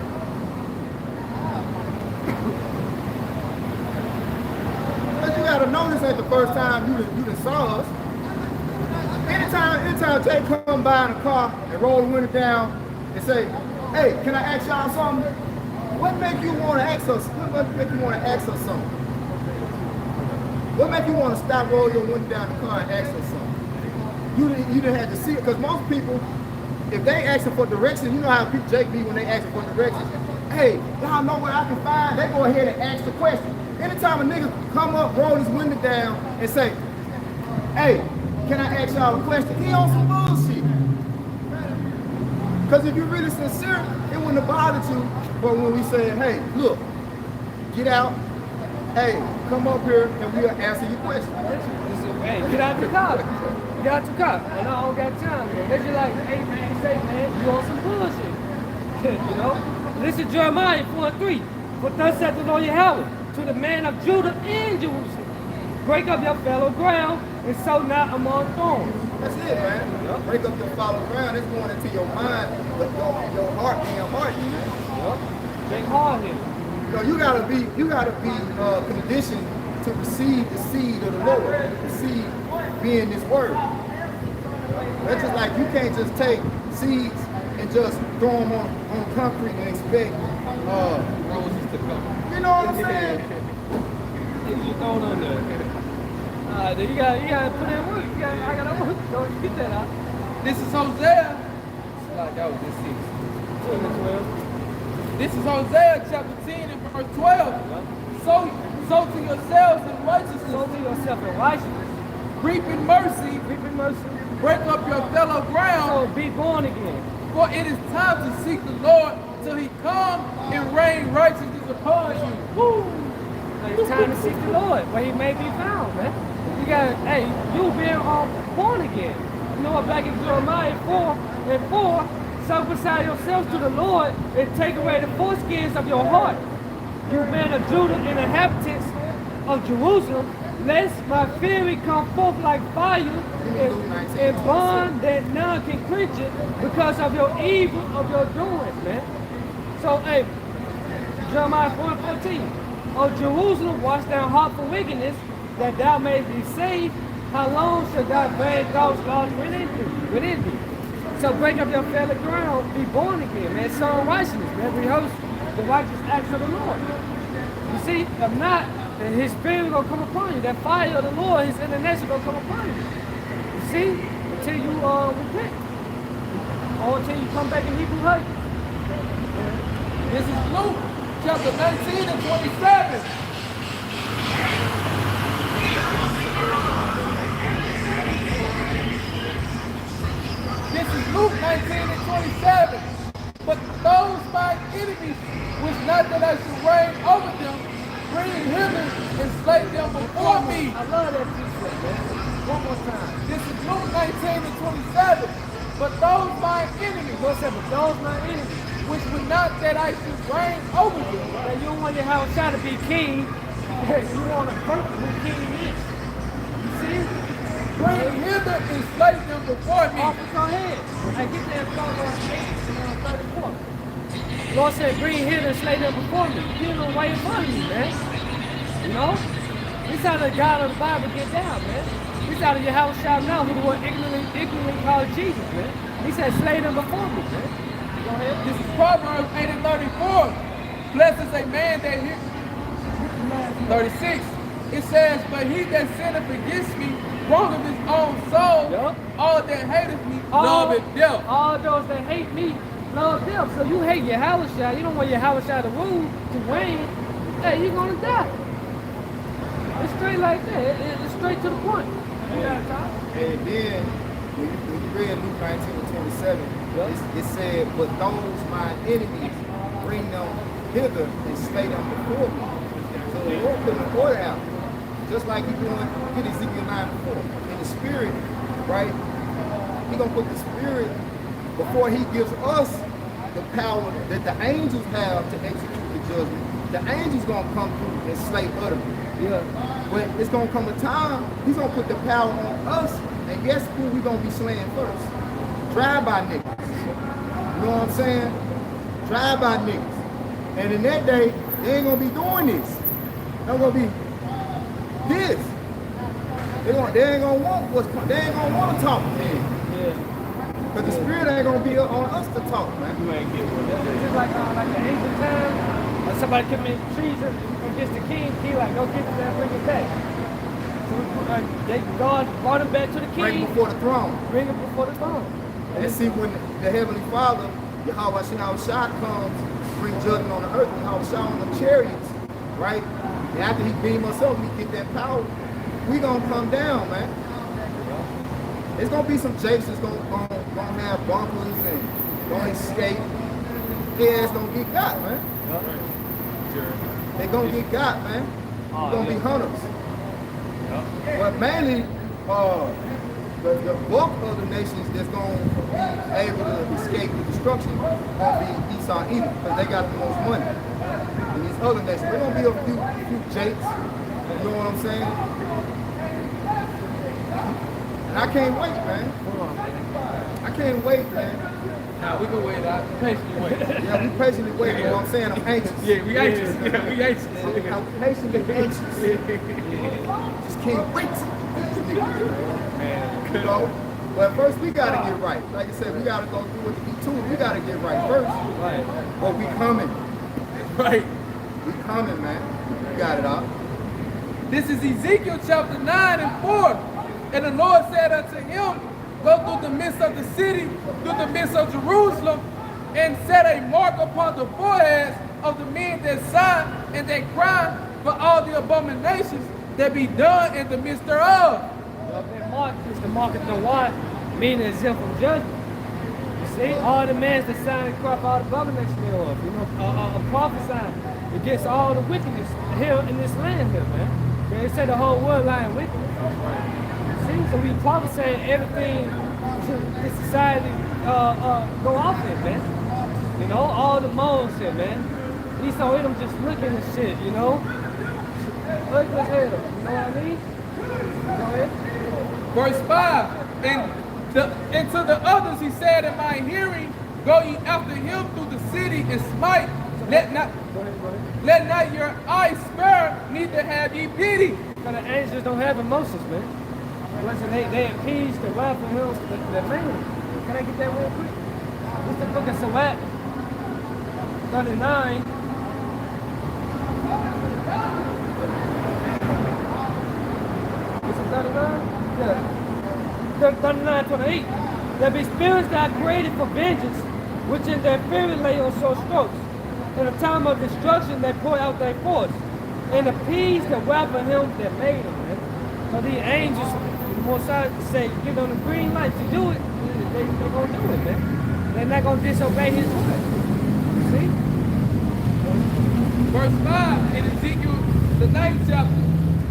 But you gotta know this ain't the first time you done saw us. Anytime Jay come by in a car and roll the window down and say, hey, can I ask y'all something? What make you want to ask us? What make you want to ask us something? What make you want to stop, roll your window down the car and ask us something? You didn't have to see it, because most people, if they asking for directions, you know how people Jake be when they asking for directions. Hey, y'all know what I can find? They go ahead and ask the question. Anytime a nigga come up, roll his window down, and say, hey, can I ask y'all a question? He on some bullshit. Because if you're really sincere, it wouldn't have bothered you. But when we say, hey, look, get out, hey, come up here, and we'll answer your question. Hey, get out the car. Get out the car. And I don't got time, man. They just like, hey, man, say, man, you on some bullshit. You know? Listen to Jeremiah 4:3. For thus saith the Lord Yahweh, to the man of Judah and Jerusalem, break up your fallow ground and sow not among thorns. That's it, man. Break up your fallow ground. It's going into your mind, but your heart and your heart. Big hard here. You know, you gotta be conditioned to receive the seed of the Lord. The seed being this word. That's just like you can't just take seeds and just throw them on concrete and expect Roses to come. you know what I'm saying? You throwing on there. Then you gotta put in work. I gotta work. Don't you get that out. This is Hosea. Like that was this 6. 12. This is Hosea chapter 10 and verse 12. Sow to yourselves in Sow righteousness, to yourself in righteousness. reap in mercy, Reap in mercy. break up your fallow ground, So be born again. for it is time to seek the Lord till he come and rain righteousness upon you. Woo! Now it's time to seek the Lord where he may be found, man. You got, hey, you being born again. You know what, back in Jeremiah 4:4, circumcise yourselves to the Lord and take away the foreskins of your heart. You men of Judah and inhabitants of Jerusalem, lest my fury come forth like fire and burn that none can quench it because of your evil of your doings, man. So, hey, Jeremiah 4:14. O Jerusalem, wash thy heart for wickedness, that thou mayest be saved. How long shall thy vain thoughts lodge within thee? So break up your fellow ground, be born again, man. Sow righteousness, man. Rehearse the righteous acts of the Lord. You see, if not, then his spirit will come upon you. That fire of the Lord, his indignation will come upon you. You see? Until you repent. Or until you come back and he will hurt you. This is Luke chapter 19 and 27. This is Luke 19 and 27. But those my enemies wish not that I should reign over them, bring hither and slay them before me. I love that precept, man. One more time. This is Luke 19 and 27. But those my enemies, Lord said, but those my enemies, which would not that I should reign over them, that you don't want your house to be king, you want to first who king is. You see? bring hither and slay them before me. Off with your head. I get that Psalm 34. Lord said, bring hither and slay them before me. Get them right in front of me, man. You know? This how the God of the Bible get down, man. This how your house shall know who the one ignorantly called Jesus, man. He said, slay them before me, man. Go ahead. This is Proverbs 8 and 34. Blessed is a man that hears. 36. It says, but he that sinneth against me, wrong of his own soul, Yup. all that hateth me, love it death. All those that hate me, love them. So you hate your house shot. You don't want your house shot to rule, to reign. Hey, you're going to die. It's straight like that. It's straight to the point. And then, when you read Luke 19 and 27, it said, but those my enemies bring them hither and slay them before me. So the Lord put an order out. Just like he's doing, get Ezekiel 9 and 4. In the spirit, right? He's going to put the spirit before he gives us the power that the angels have to execute the judgment. The angels going to come through and slay utterly. Yeah. But it's going to come a time, he's going to put the power on us, and guess who we going to be slaying first? Drive-by niggas. You know what I'm saying? Drive-by niggas. And in that day, they ain't going to be doing this. They're going to be this. They ain't going to want they ain't going to want to talk then. Yeah. Because the spirit ain't going to be on us to talk, man. Just like the ancient time, when somebody commit treason against the king, he like, go get him and bring him back. So God brought him back to the Bring king. him before the throne. Bring him before the throne. And see, when the Heavenly Father, Yahweh Shah comes, bring judgment on the earth, Yahweh Shah on the chariots, right? And after he beam us up, we get that power, we gonna come down, man. It's gonna be some jakes that's gonna have bumpers and gonna escape. Their ass gonna get got, man. They gonna get got, man. They're gonna be hunters. But mainly, the bulk of the nations that's going to be able to escape the destruction going to be Esau and Edom, because they got the most money. And these other nations, they're going to be a few jakes, you know what I'm saying? And I can't wait, man. I can't wait, man. Now we can wait out. Patiently wait. Yeah, we patiently wait, you know what I'm saying? I'm anxious. Yeah, we anxious. Yeah, we anxious. I'm patiently anxious. Just can't wait. You know? But first we gotta get right. Like I said, we gotta go through what the E2. We gotta get right first. Right. But we coming. Right. We coming, man. We got it up. This is Ezekiel chapter 9 and 4. And the Lord said unto him, go through the midst of the city, through the midst of Jerusalem, and set a mark upon the foreheads of the men that sigh and that cry for all the abominations that be done in the midst thereof. That mark is the mark of the what? Meaning exempt from judgment. You see, all the men that sign and cry for all the abominations thereof. You know, prophesying against all the wickedness here in this land here, man. They say the whole world lying wickedness. See, so we prophesying everything to this society go off it, man. You know, all the moles here, man. Esau Edom just looking at shit, you know. Ugly as hell, you know what I mean? Go ahead. Verse 5, and to the others he said in my hearing, go ye after him through the city and smite. Let not your eyes spare, neither have ye pity. Because the angels don't have emotions, man. Listen, they appeased the wrath of him that made him. Can I get that real quick? This the book of Sirach, 39. Is it 39? Yeah. 39, 28. There be spirits that are created for vengeance, which in their fury lay on sore strokes. In the time of destruction, they pour out their force and appease the wrath of him that made them. Man. So the angels, the Mosai say, give them the green light to do it. They're going to do it, man. They're not going to disobey his word. See? Verse 5 in Ezekiel, the 9th chapter.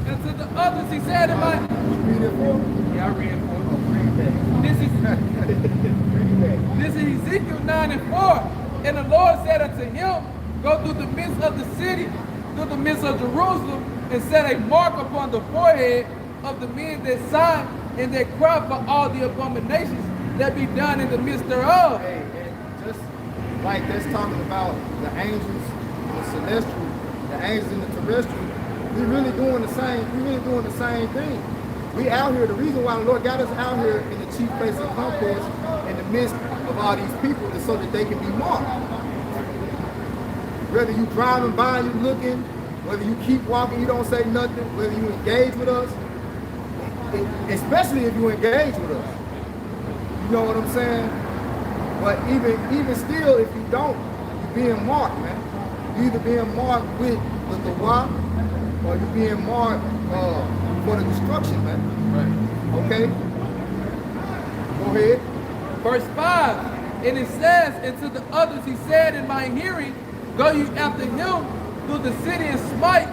And to the others he said in my... Read it for me. Yeah, I read it for you. Read that. This is Read that. This is Ezekiel 9 and 4. And the Lord said unto him, go through the midst of the city, through the midst of Jerusalem, and set a mark upon the forehead of the men that sign and that cry for all the abominations that be done in the midst thereof. Hey, and just like that's talking about the angels and the celestial, the angels and the terrestrial, we really doing the same thing. We out here, the reason why the Lord got us out here in the chief place of concourse in the midst of all these people is so that they can be marked. Whether you driving by, you looking, whether you keep walking, you don't say nothing, whether you engage with us, especially if you engage with us. You know what I'm saying? But even still, if you don't, you're being marked, man. You're either being marked with the Dawah or you're being marked for the destruction, man. Right. Okay? Go ahead. Verse 5, and it says, and to the others he said in my hearing, go you after him through the city and smite,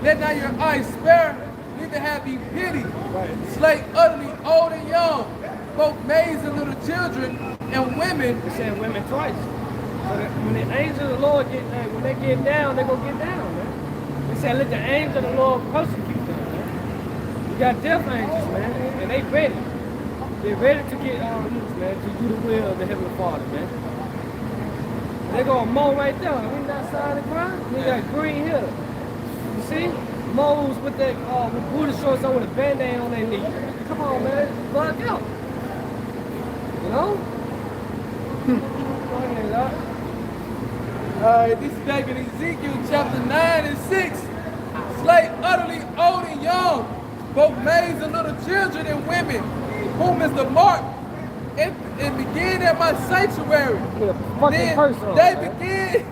let not your eyes spare, neither have ye pity. Right. Slay utterly old and young, both maids and little children and women. He said women twice. So that when the angels of the Lord when they get down, they're going to get down, man. He said, let the angels of the Lord persecute them, man. You got death angels, man, and they ready. They're ready to get loose, man, to do the will of the Heavenly Father, man. They're going to mow right there. We that side of the ground. We got green here. You see? Mows with that with booty shorts on with a band-aid on their knee. Come on, man. Blood out. You know? Go ahead, Doc. This is back in Ezekiel chapter 9 and 6. Slay utterly old and young, both maids and little children and women, whom is the mark, and begin at my sanctuary. Put a fucking Then curse on they it, man. begin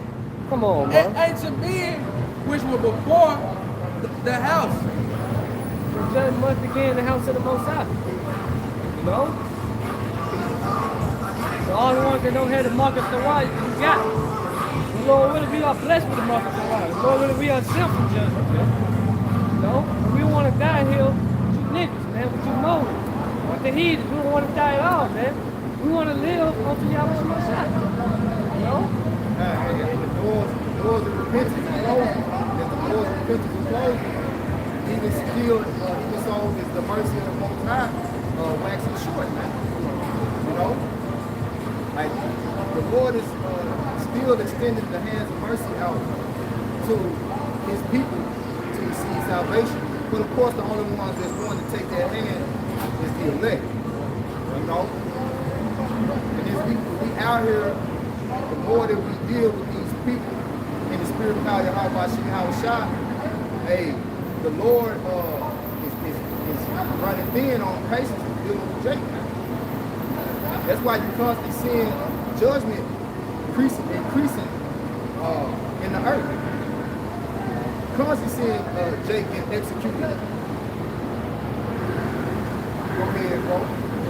Come on, at man. ancient men which were before the house. The judge must begin in the house of the Most High. You know? So all the ones that don't have the mark of the right, you got it. The Lord really be all blessed with the mark of the right. The Lord really be our simple judgment, man. You know? We want to die here with you niggas, man, with you motives. With the heathens, we don't want to die at all, man. We want to live until Yahweh Shemashah. You know? And the doors of repentance are closing. As the doors of repentance are closing, even still, even so is the mercy of the Most High waxing short, man. You know? Like, the Lord is still extending the hands of mercy out to his people to receive salvation. But of course, the only ones that's going to take that hand is the elect. You know? And as we out here, the more that we deal with these people in the spirit of God, Yahweh, hey, the Lord is running thin on patience and dealing with Jacob. That's why you constantly seeing judgment increasing in the earth. Constantly seeing Jake getting executed. Go ahead, bro.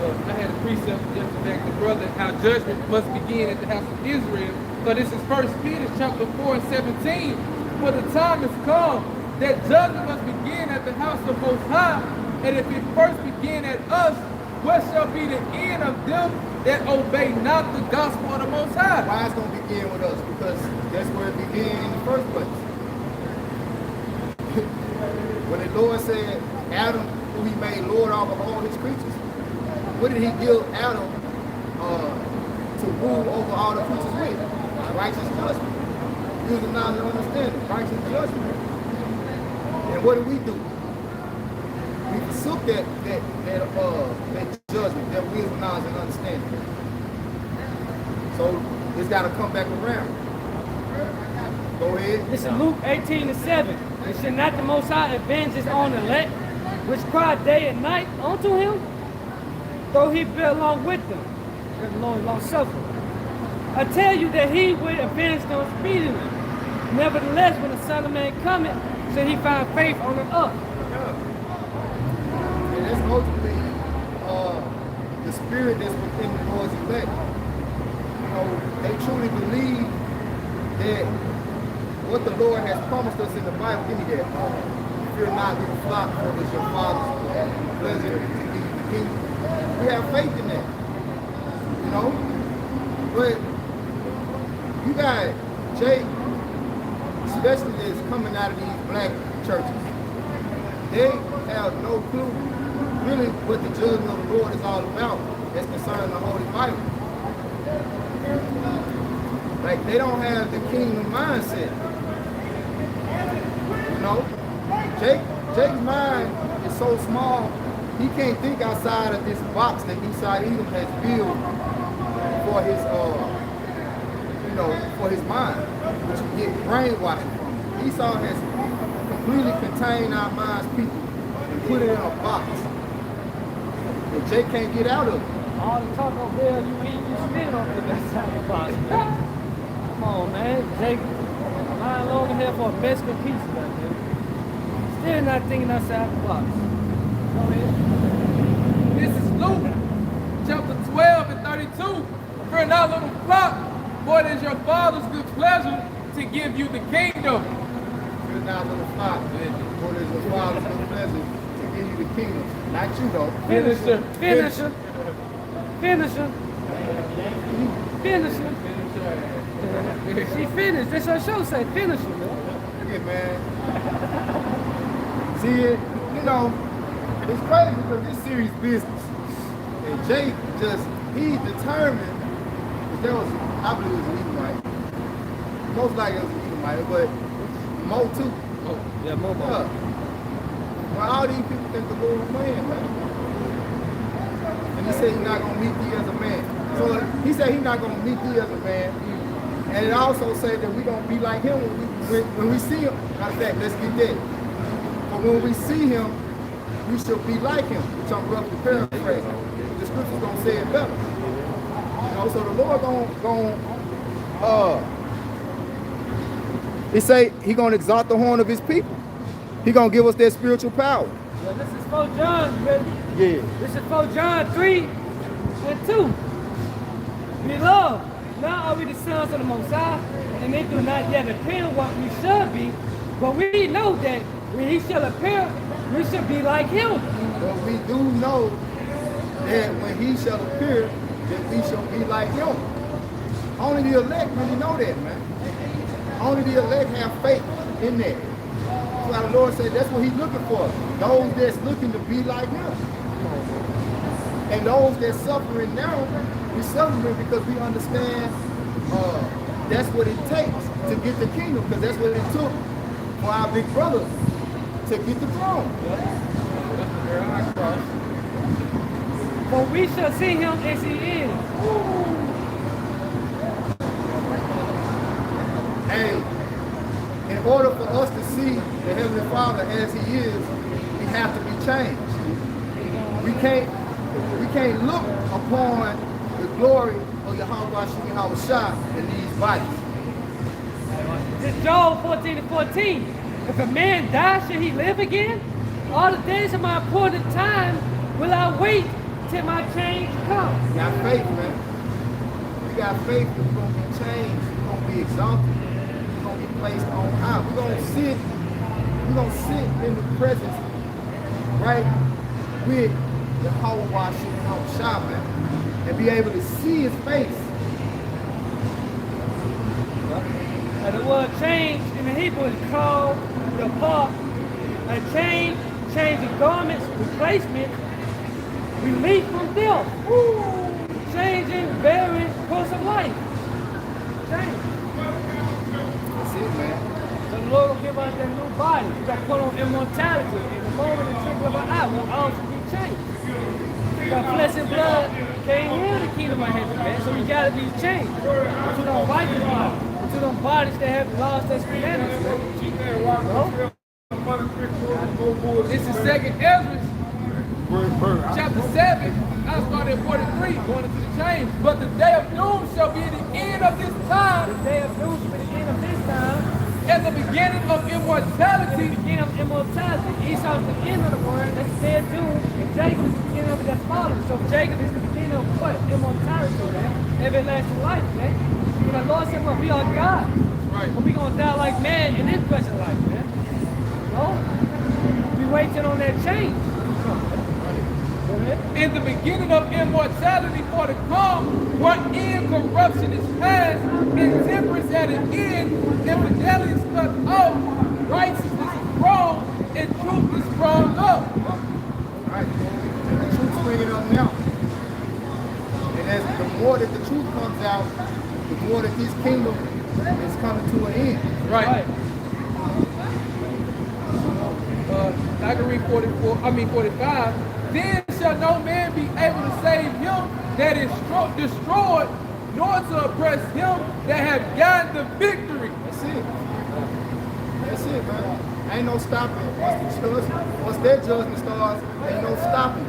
I had a precept yesterday, the brother, how judgment must begin at the house of Israel. So this is 1 Peter chapter 4 and 17. For the time has come that judgment must begin at the house of Most High. And if it first begin at us, what shall be the end of them that obey not the gospel of the Most High? Why it's going to begin with us? Because that's where it began in the first place. When the Lord said, Adam, who he made Lord over all his creatures, what did he give Adam to rule over all the creatures with? Righteous judgment. Using knowledge and understanding. Righteous judgment. And what do? We forsook that judgment, that wisdom, knowledge, and understanding. So it's got to come back around. Go ahead. This is Luke 18:7. And should not the Most High avenge his own elect, which cry day and night unto him? Though he be along with them, because the Lord is long suffering. I tell you that he will avenge them speedily. Nevertheless, when the Son of Man cometh, shall he find faith on the earth. And that's ultimately the spirit that's within the Lord's elect. You know, they truly believe that what the Lord has promised us in the Bible, give me that. Fear not, little flock, for it is your Father's pleasure to give you the kingdom. We have faith in that. You know? But you got Jake, especially that's coming out of these black churches. They have no clue really what the judgment of the Lord is all about that's concerning the Holy Bible. Like, they don't have the kingdom mindset. You know? Jake's mind is so small, he can't think outside of this box that Esau Edom has built for his for his mind, which you get brainwashed from. Esau has completely contained our minds, people, and put it in a box. And Jake can't get out of it. All the Taco Bell you eat, you spit on the best side of the box, man. Come on, man. Jake, lying long in here for a Mexican pizza right there. Still not thinking outside the box. Go ahead. This is Luke, chapter 12 and 32. Fear not, little flock, for it is your Father's good pleasure to give you the kingdom. Fear not, little flock, for it is your Father's good pleasure to give you the kingdom. Not you, though. Finisher. Finisher. Finisher. Finisher. She finished. That's her show say. Finisher, man. Yeah, man. See it? You know, it's crazy because this serious business. And Jake he determined, because there was, I believe it was an Edomite. Most likely it was an Edomite, but Mo too. Oh, yeah, more. Yeah. Well, all these people think the Lord is man, man. And he said he's not going to meet thee as a man. So he said he's not going to meet thee as a man. And it also said that we're going to be like him when we see him. Matter of fact, let's get that. But when we see him, we shall be like him, which I'm roughly paraphrasing. The scripture's going to say it better. You know, so the Lord he say he going to exalt the horn of his people. He going to give us that spiritual power. Yeah, this is 4 John, baby. Yeah. This is 4 John 3 and 2. Beloved, now are we the sons of the Most High, and they do not yet appear what we should be, but we know that when he shall appear, we shall be like him. But we do know that when he shall appear, that we shall be like him. Only the elect really know that, man. Only the elect have faith in that. That's why the Lord said that's what he's looking for. Those that's looking to be like him. And those that suffering now, we suffering because we understand that's what it takes to get the kingdom, because that's what it took for our big brother to get the throne. For we shall see him as he is. Hey, in order for us to see the Heavenly Father as he is, we have to be changed. We can't look upon the glory of Yahweh Shah in these bodies. This is Job 14:14. If a man die, shall he live again? All the days of my appointed time will I wait till my change comes. We got faith, man. We got faith that we're going to be changed. We're going to be exalted. We're going to be placed on high. We're going to sit in the presence right with Yahweh Shah, man, and be able to see his face. And the word change in the Hebrew is called the part. A change of garments, replacement, relief from death. Changing very course of life. Change. That's it, man. So the Lord will give us that new body. body. You got to put on immortality. In the moment the twinkle of an eye, will all should be changed. But flesh and blood can't heal the kingdom of heaven, man. So we gotta be changed. To them righteous bodies. To them bodies that have lost their commandments. No? This is second Ezra, chapter 7. I started at 43, going into the change. But the day of doom shall be the end of this time, The day of doom shall be the end of this time. and the beginning of immortality. The beginning of immortality. Esau is the end of the word. That's the day of doom. And Jacob is the beginning of it that's fallen. So Jacob is the beginning of what? Immortality, man. Everlasting life, man. When the Lord said, well, we are God. Right. But we gonna die like man in this present life, man. No? We waiting on that change. Go ahead. In the beginning of immortality for the come, wherein corruption is past, intemperance at an end, infidelity is cut off, righteousness is wrong, and truth is sprung up. Right? And the truth's bringing up now. And as the more that the truth comes out, the more that this kingdom is coming to an end. Right. I can read 45. Then shall no man be able to save him that is destroyed, nor to oppress him that have gotten the victory. That's it. That's it, man. Ain't no stopping. Once their judgment starts, ain't no stopping.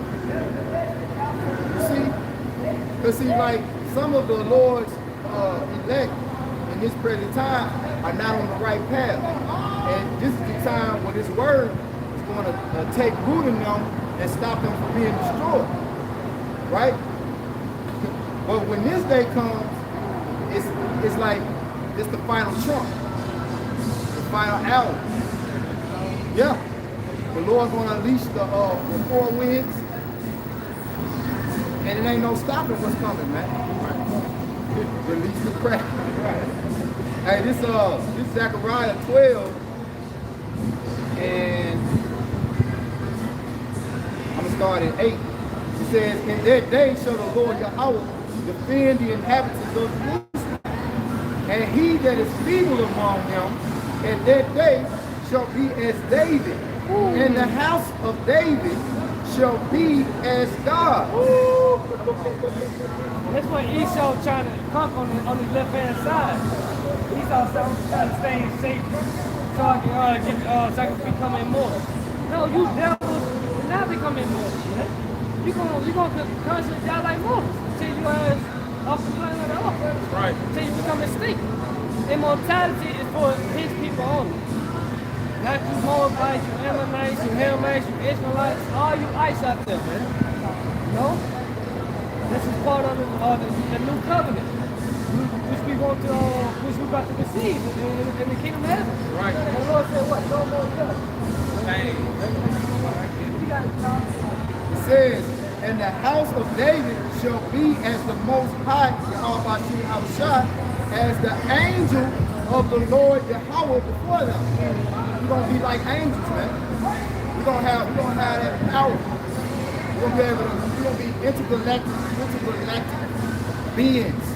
You see? Because see, like, some of the Lord's elect in this present time are not on the right path. And this is the time where this word is going to take root in them and stop them from being destroyed. Right? But when this day comes, it's like it's the final trump, the final hour. Yeah, the Lord's gonna unleash the 4 winds, and it ain't no stopping what's coming, man. Release the crack. Hey, this Zechariah 12, and I'm gonna start at 8. It says, "In that day shall the Lord Yahweh defend the inhabitants of Jerusalem, and he that is feeble among them at that day shall be as David, and the house of David shall be as God." That's why Esau trying to conquer on his left hand side. Esau trying to stay in safety. So I can become immortal. No, you devils will not become immortal. Man. You're gonna constantly die like mortals until you are off the planet of the earth. Right. Until you become extinct. Immortality is for his people only. Not you Moabites, you Ammonites, you Hamites, you Ishmaelites, all you ice out there, man. No? This is part of the new covenant, which we want to, which we about to receive in the kingdom of heaven. Right. And the Lord said, what? No more death. Dang. You got it, Tom. It says, "And the house of David shall be as the Most High, Yahweh, as the angel of the Lord Yahweh before them." We're gonna be like angels, man. We're gonna have that power. We're gonna be intergalactic beings.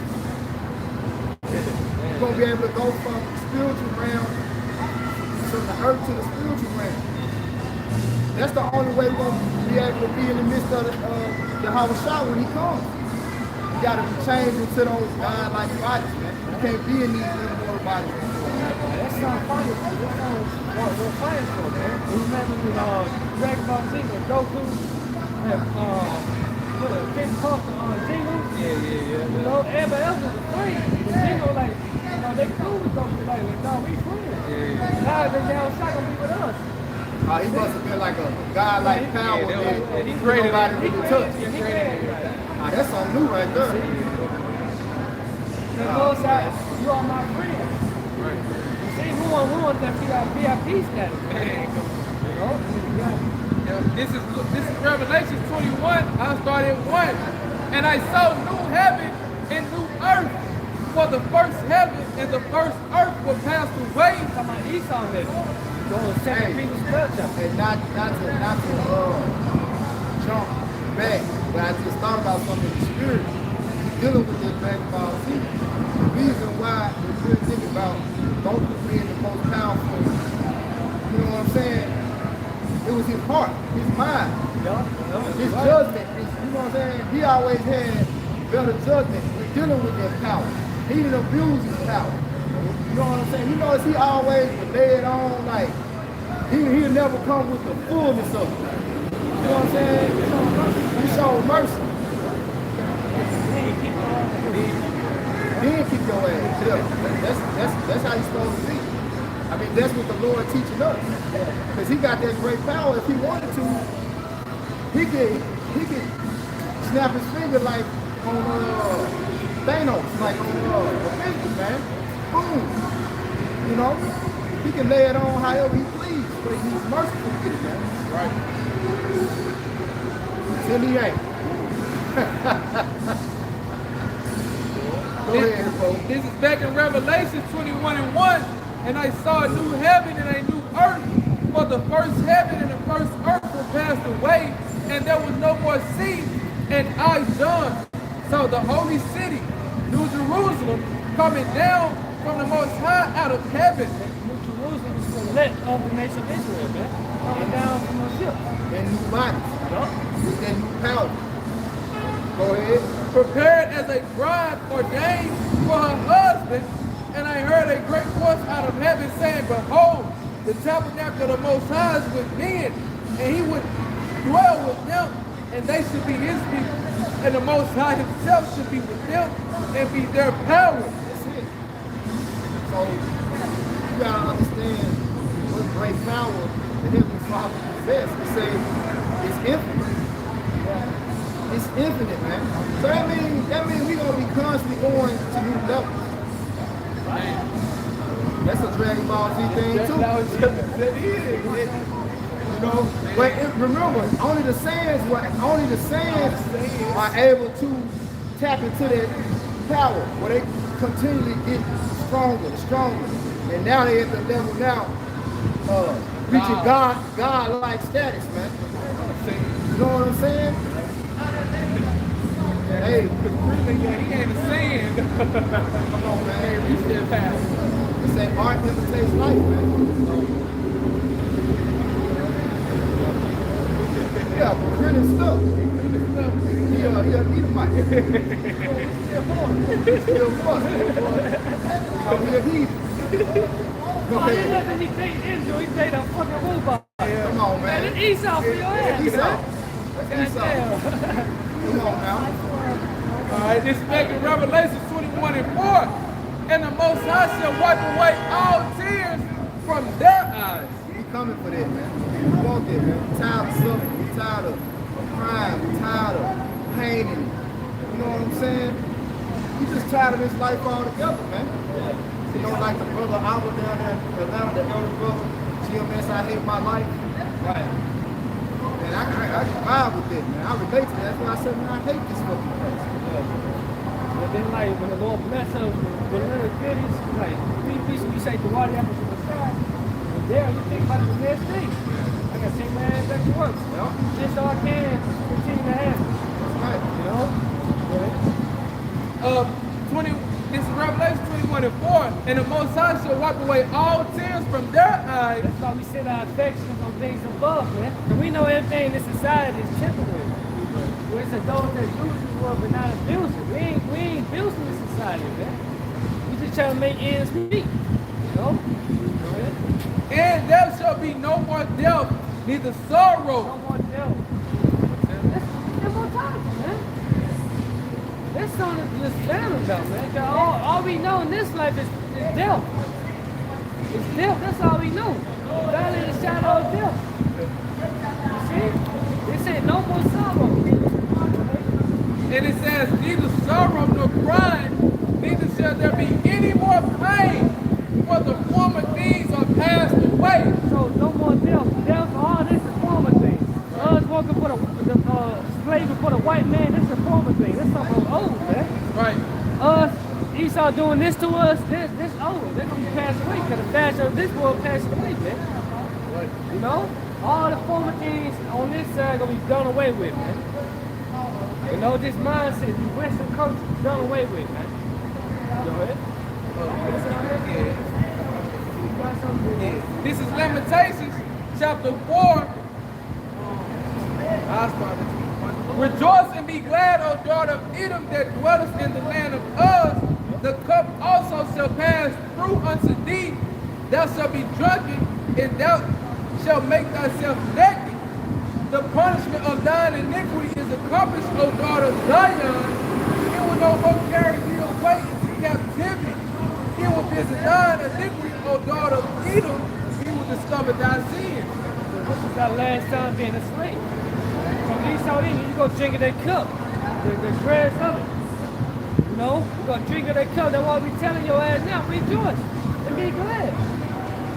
We're gonna be able to go from the spiritual realm, from the earth to the spiritual realm. That's the only way we're gonna be able to be in the midst of Yahweh when he comes. You gotta be changed into those God-like bodies, man. You can't be in these immortal bodies. That's not funny. That's not what we're fighting for, man. You remember with Dragon Ball Z with Goku and King Kong Jingle? Yeah. You know, everybody else was afraid. But Jingle, like, they cool with Goku. Like, no, we friends. Now they down shot gonna be with us. He must have been like a God-like power that he nobody created really touched. Yeah, he created it. That's something new right there. The Lord said, you are my friend. Right. You see, who wants that VIP status? You know? This is Revelation 21. I started at 1. And I saw new heaven and new earth. For the first heaven and the first earth were passed away. Talking about Esau here. Going to second Peter's culture. And not to jump back, but I just thought about something in the spirit dealing with this Dragon Ball Z. The reason why we're thinking about Goku being the most powerful, you know what I'm It was his heart, his mind, his judgment. You know what I'm saying? He always had better judgment when dealing with that power. He didn't abuse his power. You know what I'm saying? You notice he always would lay it on like he'll never come with the fullness of it. You know what I'm saying? He showed mercy. Then keep your ass. Yeah. That's how you're supposed to be. I mean, that's what the Lord teaching us. Because he got that great power. If he wanted to, he could snap his finger like on Thanos, like on Avengers, man. Boom. You know? He can lay it on however he please, but he's merciful with it, man. Right. Till he ain't. Go ahead, folks. This is back in Revelation 21:1, and I saw a new heaven and a new earth, for the first heaven and the first earth were passed away, and there was no more sea. And I, John, saw the holy city, New Jerusalem, coming down from the Most High out of heaven. New Jerusalem is the elect of the nation of Israel, man. Coming down from the ship. And new bodies. With that new power. Go ahead. Prepared as a bride ordained for her husband, and I heard a great voice out of heaven saying, behold, the tabernacle of the Most High is with men, and he would dwell with them, and they should be his people, and the Most High himself should be with them and be their power. That's it. So you gotta understand what great power the Heavenly Father possesses. He says it's infinite. It's infinite, man. So that means we're gonna be constantly going to new levels. That's a Dragon Ball Z thing too. You know, but remember, only the Saiyans are able to tap into that power where they continually get stronger and stronger. And now they at the level now, reaching God-like status, man. You know what I'm saying? Hey, he ain't a saying. come on, man. Reach their power. It's that art imitates life, man. Yeah, pretty stuff. Yeah, eat a mic. Still fun. I'm here heat. Go Oh, ahead. nothing he paid into, he paid a fucking robot. Come on, man. Man, it's Esau for your ass. Esau. That's Esau. Come on now. All right, this is back in Revelation 21:4. And the Most High shall wipe away all tears from their eyes. We coming for that, man. We want that, man. We're tired of suffering. We're tired of crying. We're tired of painting. You know what I'm saying? We just tired of this life altogether, man. You know, like the brother Albert down there in Atlanta, the elder brother, GMS, I hate my life. Right. And I vibe with that, man. I relate to that. That's why I said, man, I hate this fucking place. And then like when the Lord bless us with little goodies, like we say the water apples from the sky, and there you think about it the next thing. I can take my ass back to work. Yeah. Just so I can continue to have it. That's right. You know? This is Revelation 21:4. And the Most High shall wipe away all tears from their eyes. That's why we set our affections on things above, man. And we know everything in this society is temporary. Where it's a those that use this world but not abuse it. We ain't abusing this society, man. We just trying to make ends meet. You know? Go ahead. And there shall be no more death, neither sorrow. No more death. That's more time, man. That's something to just stand about, man. 'Cause all we know in this life is death. It's death. That's all we know. Valley of the shadow of death. You see? They said no more sorrow. And it says, neither sorrow nor crying, neither shall there be any more pain, for the former things are passed away. So no more death. Death, all this is former thing. Us working for the slavery for the white man, this is a former thing. That's something old, man. Right. Us, Esau doing this to us, this old. They're gonna be passed away because the fashion of this world passed away, man. You know? All the former things on this side gonna be done away with, man. You know, this mindset, the Western culture, done away with, man. Go ahead. This is Lamentations chapter 4, I started. Rejoice and be glad, O daughter of Edom, that dwellest in the land of Uz. The cup also shall pass through unto thee. Thou shalt be drunken, and thou shalt make thyself naked. The punishment of thine iniquity is accomplished, O daughter of Zion. It will no more carry thee away into captivity. It will visit thine iniquity, O daughter of Edom. He will discover thy sin. This is our last time being a slave. From Esau in, you go drink of that cup, the grass of it. You know, you go drink of that cup. That's why we telling your ass now, rejoice and be glad.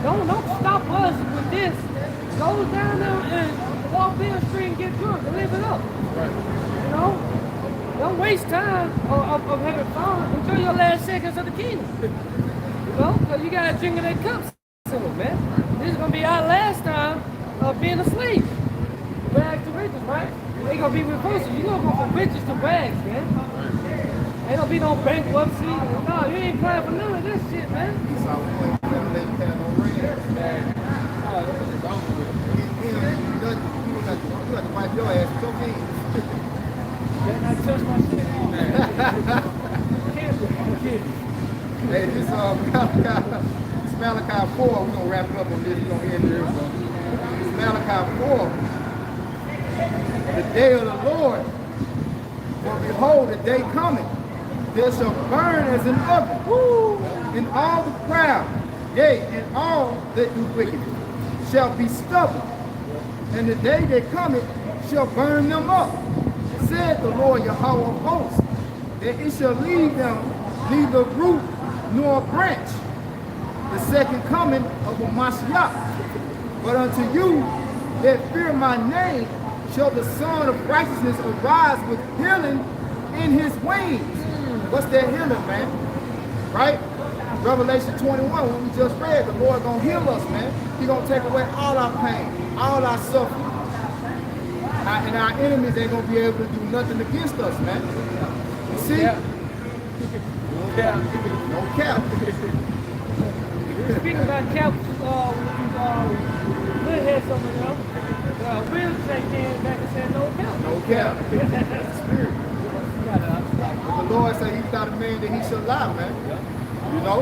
Don't stop us with this. Go down there and walk Beale Street and get drunk and live it up. Right. You know, don't waste time of having fun. Enjoy your last seconds of the kingdom. You know, because you gotta drink of that cup soon, man. This is gonna be our last time of being a slave. Rags to riches, right? They gonna be reversal. You gonna go from riches to rags, man. Ain't gonna be no bankruptcy. No, you ain't playing for none of this shit, man. So we ain't gonna let you have no ring. You got to wipe your ass. It's okay. Better not touch my shit. Hey, this Malachi 4, we're gonna wrap it up on this. We're gonna end here. This Malachi 4, the day of the Lord. For behold, the day coming, there shall burn as an oven, and all the proud, yea, and all that do wickedly, shall be stubble. And the day that cometh shall burn them up, said the Lord Yahweh of hosts, that it shall leave them neither root nor branch, the second coming of the Mashiach. But unto you that fear my name shall the Son of Righteousness arise with healing in his wings. What's that healing, man? Right? Revelation 21, when we just read, the Lord gonna heal us, man. He gonna take away all our pain, all our suffering. And our enemies ain't gonna be able to do nothing against us, man. You see? Yeah. No cap. Speaking about cap, Will had something else. Will came back and said no cap. No cap. Spirit. But the Lord said he's not a man that he shall lie, man. You know?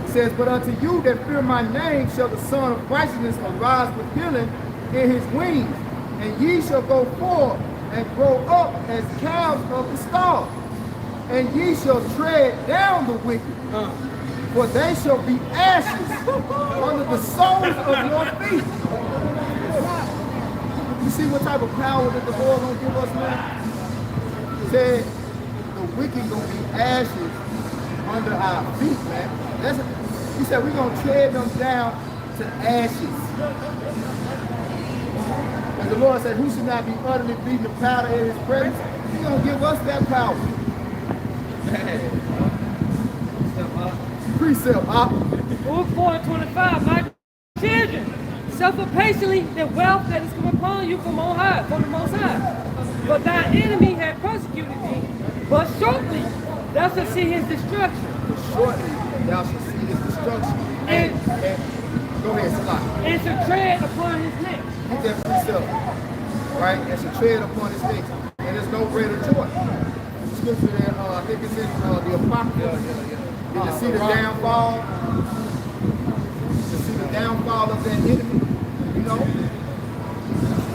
It says, but unto you that fear my name shall the Son of Righteousness arise with healing in his wings, and ye shall go forth and grow up as calves of the stall, and ye shall tread down the wicked, for they shall be ashes under the soles of your feet. You see what type of power that the Lord gonna give us, man? He said the wicked gonna be ashes under our feet, man. He said we're gonna tread them down to ashes. And the Lord said, who should not be utterly beaten the powder in his presence? He's gonna give us that power. Precept, Luke 4:25, my children, suffer patiently the wealth that is come upon you from on high, from the Most High. But thy enemy had persecuted thee, but shortly thou shalt see his destruction. Shortly thou shalt see his destruction. And go ahead, Salah. And shall tread upon his neck. Get that precept, right? And shall tread upon his neck. And there's no greater joy. Scripture there, I think it's in the Apocrypha. Did you see the downfall? You see the downfall of that enemy? You know?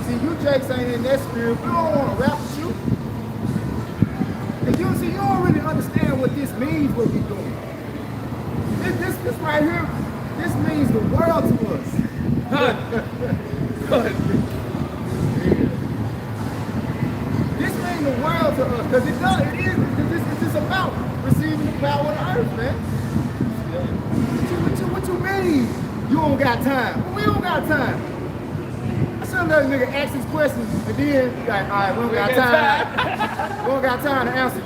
See, you Jakes ain't in that spirit. We don't want to rap with you. Because you see, you don't really understand what this means, what we're doing. This right here, this means the world to us. This means the world to us. Because it does, it is. It's just about receiving the power of the earth, man. What you mean? You don't got time. We don't got time. I should let a nigga ask his questions and then like, all right, we don't got time. We don't got time to answer you.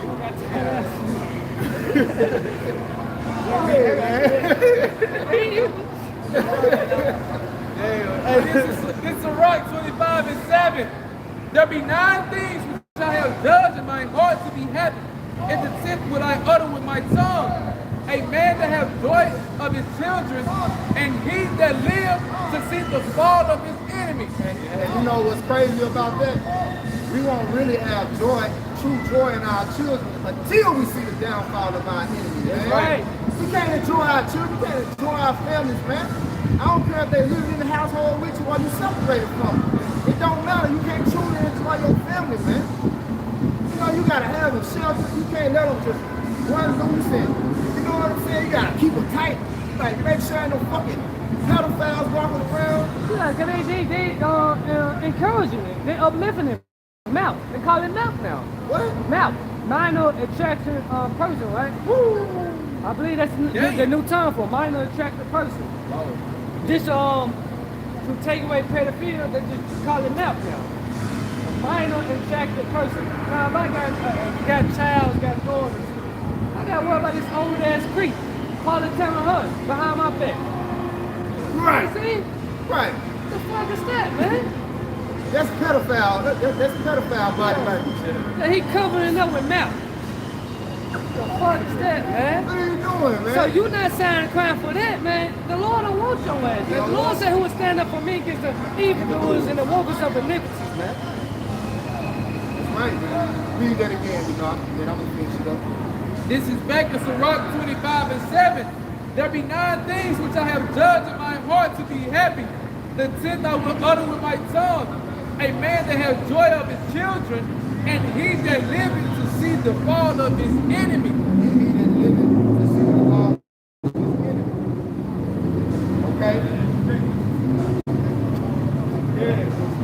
Hey, This is Sirach 25:7. There be 9 things which I have judged in my heart to be happy, and the 10th will I utter with my tongue. A man that has joy of his children, and he that lives to see the fall of his enemies. And you know what's crazy about that? We won't really have joy, true joy in our children until we see the downfall of our enemies, man. Right. We can't enjoy our children, we can't enjoy our families, man. I don't care if they live in the household with you or you separated from them. It don't matter. You can't truly enjoy your family, man. You know, you gotta have them shelter. You can't let them just run loose and, you know what I'm saying? You gotta keep them tight. Like, make sure ain't no fucking pedophiles walking around. Yeah, because they encouraging it. They uplifting it. Mouth. They call it mouth now. What? Mouth. Minor attraction person, right? Woo. I believe that's the new term for minor attracted person. This to take away pedophilia, they just call it mouth now. A minor attracted person. Now if I got a child, got daughters, I gotta worry about this old ass creep. Probably telling her behind my back. Right. You see? Right. The fuck is that, man? That's pedophile. That's pedophile body language. That he covering up with mouth. The fuck is that, man? What are you doing, man? So you not signing crime for that, man. The Lord don't want your ass. The Lord said who will stand up for me against the evildoers and the workers of iniquities, man. That's right, man. Read that again, you know, and then I'm going to finish it up. This is back to Sirach 25 and 7. There be 9 things which I have judged in my heart to be happy. The 10th I will utter with my tongue. A man that has joy of his children, and he that liveth to see the fall of his enemy. And he that liveth to see the fall of his enemy. Okay?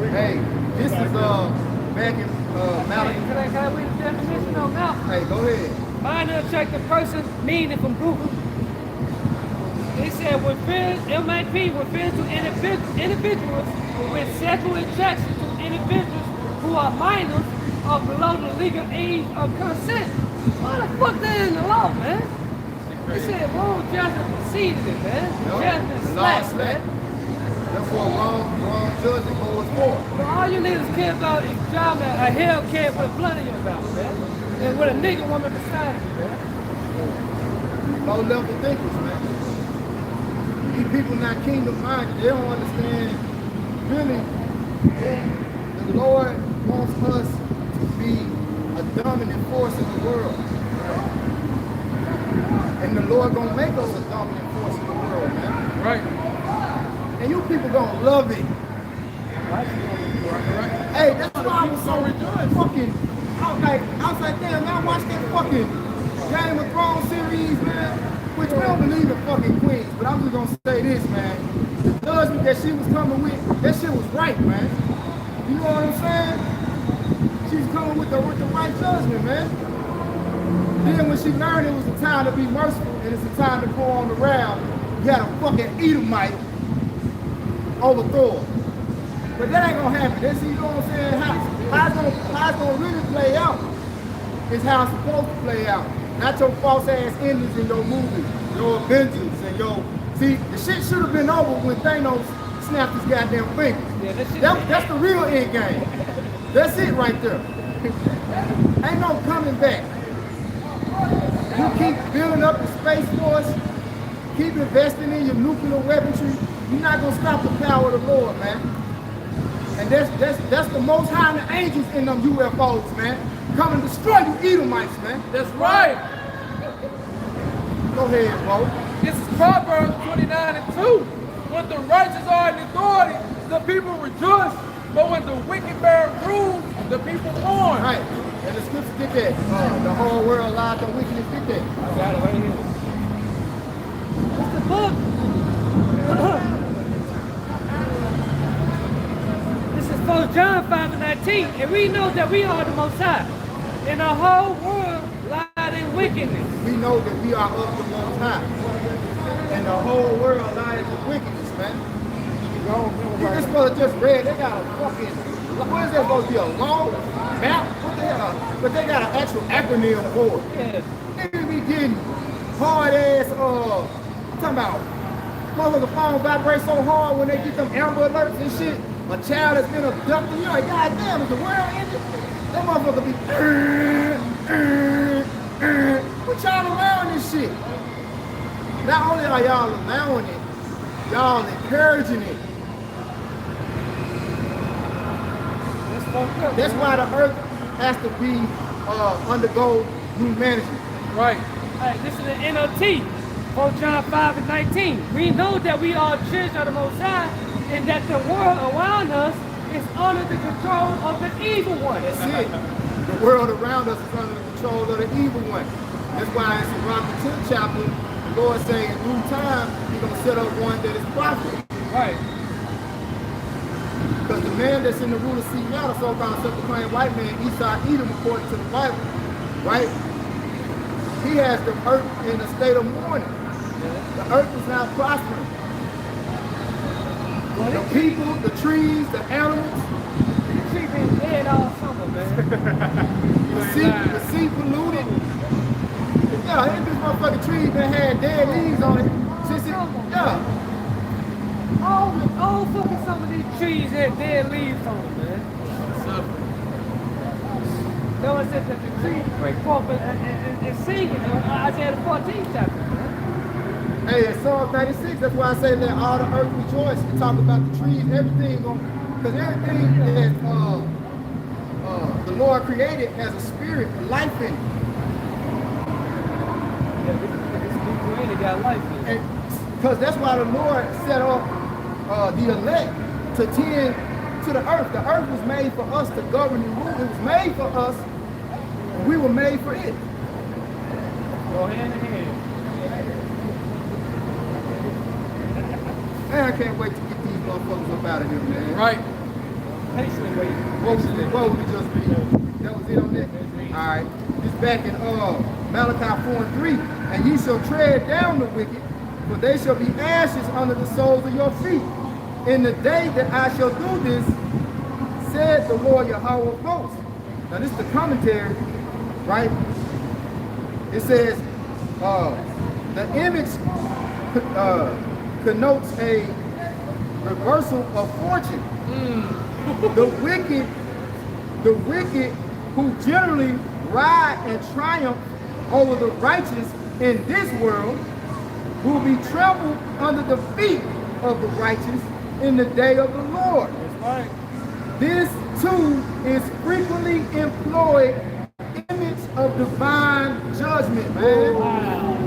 Hey, this is back in Malachi. Can I read the definition of mouth? Hey, go ahead. Minor attractive person, meaning from Google. They said MAP refers to individuals with sexual attraction to individuals who are minors or below the legal age of consent. Why the fuck that in the law, man? They said wrong judgment preceded it, man. Judgment slapped, man. That's what wrong judgment goes for. But all you niggas care about is driving a Hellcat with blood in your mouth, man. And with a nigga woman beside you, man. Low level thinkers, man. These people not kingdom minded. They don't understand really that the Lord wants us to be a dominant force in the world. And the Lord gonna make us a dominant force in the world, man. Right. And you people gonna love it. Hey, that's why I was so fucking. I was like, damn, man, I watched that fucking Game of Thrones series, man. Which we don't believe in fucking queens, but I'm just gonna say this, man. The judgment that she was coming with, that shit was right, man. You know what I'm saying? She's coming with the right judgment, man. Then when she learned it was a time to be merciful and it's a time to go on the round, you had a fucking Edomite overthrow her. But that ain't gonna happen. That's, you know what I'm saying? How it's gonna really play out is how it's supposed to play out. Not your false ass endings in your movies, your Avengers and your... See, the shit should have been over when Thanos snapped his goddamn fingers. Yeah, that's the real end game. That's it right there. Ain't no coming back. You keep building up the Space Force, keep investing in your nuclear weaponry, you're not gonna stop the power of the Lord, man. And that's the Most High and the angels in them UFOs, man. Come and destroy you Edomites, man. That's right. Go ahead, bro. This is Proverbs 29 and 2. When the righteous are in authority, the people rejoice. But when the wicked bear rule, the people mourn. Right. And the scripture did that. The whole world lied, the wickedness did that. I got it right here. What's the book? This is 1 John 5 and 19. And we know that we are the Most High. And the whole world lied in wickedness. We know that we are of the Most High. And the whole world lies in wickedness, man. This brother just read, they got a fucking, what is that supposed to be, a law? Map? What the hell? But they got an actual acronym for it. Yeah. Niggas be getting hard ass, talking about, motherfucker phone vibrates so hard when they get them Amber Alerts and shit. A child has been abducted, you're like, God damn, is the world ended? That motherfucker be, what y'all around this shit? not only are y'all allowing it, y'all encouraging it. That's fucked up. That's why the earth has to be undergo new management. Right. Hey, this is the NLT, 4 John 5 and 19. We know that we are children of the Most High, and that the world around us is under the control of the evil one. That's it. The world around us is under the control of the evil one. That's why it's in Romans 10th chapter, the Lord saying in due time, He's going to set up one that is profitable. Right. Because the man that's in the ruler seat now, the so-called self-proclaimed white man, Esau Edom, according to the Bible, right? He has the earth in a state of mourning. The earth is not prospering. The people, the trees, the animals, She been dead all summer, man. the sea polluted. Yeah, this motherfucking tree that had dead leaves on it since it, yeah. All fucking some of these trees had dead leaves on them, man. No one said that the trees break forth and sing in Isaiah the 14th chapter, man. Hey, in Psalm 96, that's why I say let all the earth rejoice. We talk about the trees, everything, because everything that the Lord created has a spirit, a life in it. Yeah, this new creator got life in it. And because that's why the Lord set up the elect to tend to the earth. The earth was made for us to govern and rule. It was made for us, and we were made for it. Go hand in hand. Man, I can't wait to get these motherfuckers up out of here, man. Right. Patiently waiting. What would we just read? That was it on that? Alright. It's back in Malachi 4 and 3. And ye shall tread down the wicked, for they shall be ashes under the soles of your feet. In the day that I shall do this, said the Lord Yahweh of hosts. Now this is the commentary, right? It says, the image connotes a reversal of fortune. The wicked who generally ride and triumph over the righteous in this world will be trampled under the feet of the righteous in the day of the Lord. That's right. This too is frequently employed image of divine judgment, man. Wow.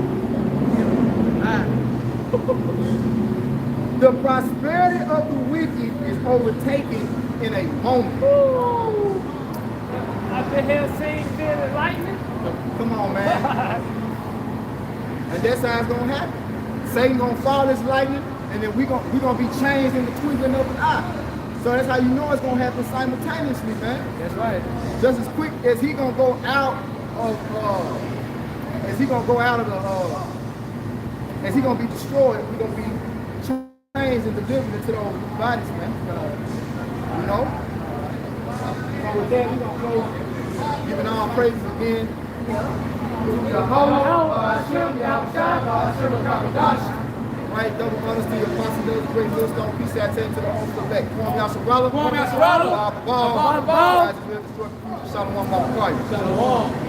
The prosperity of the wicked is overtaken in a moment. Woo. After hell saying fear and lightning. Come on, man. And that's how it's gonna happen. Satan gonna fall as lightning, and then we gonna be changed in the twinkling of an eye. So that's how you know it's gonna happen simultaneously, man. That's right. Just as quick as he gonna go out of as he gonna be destroyed, we gonna be changed and delivered into those bodies, man. You know? So with that, we gonna go giving all praises again. Right, double honors to your possibilities, great millstone, peace out to the home select. Form Yasharala. Form Yasharala. Ball. Ball. Shalom, Shalom.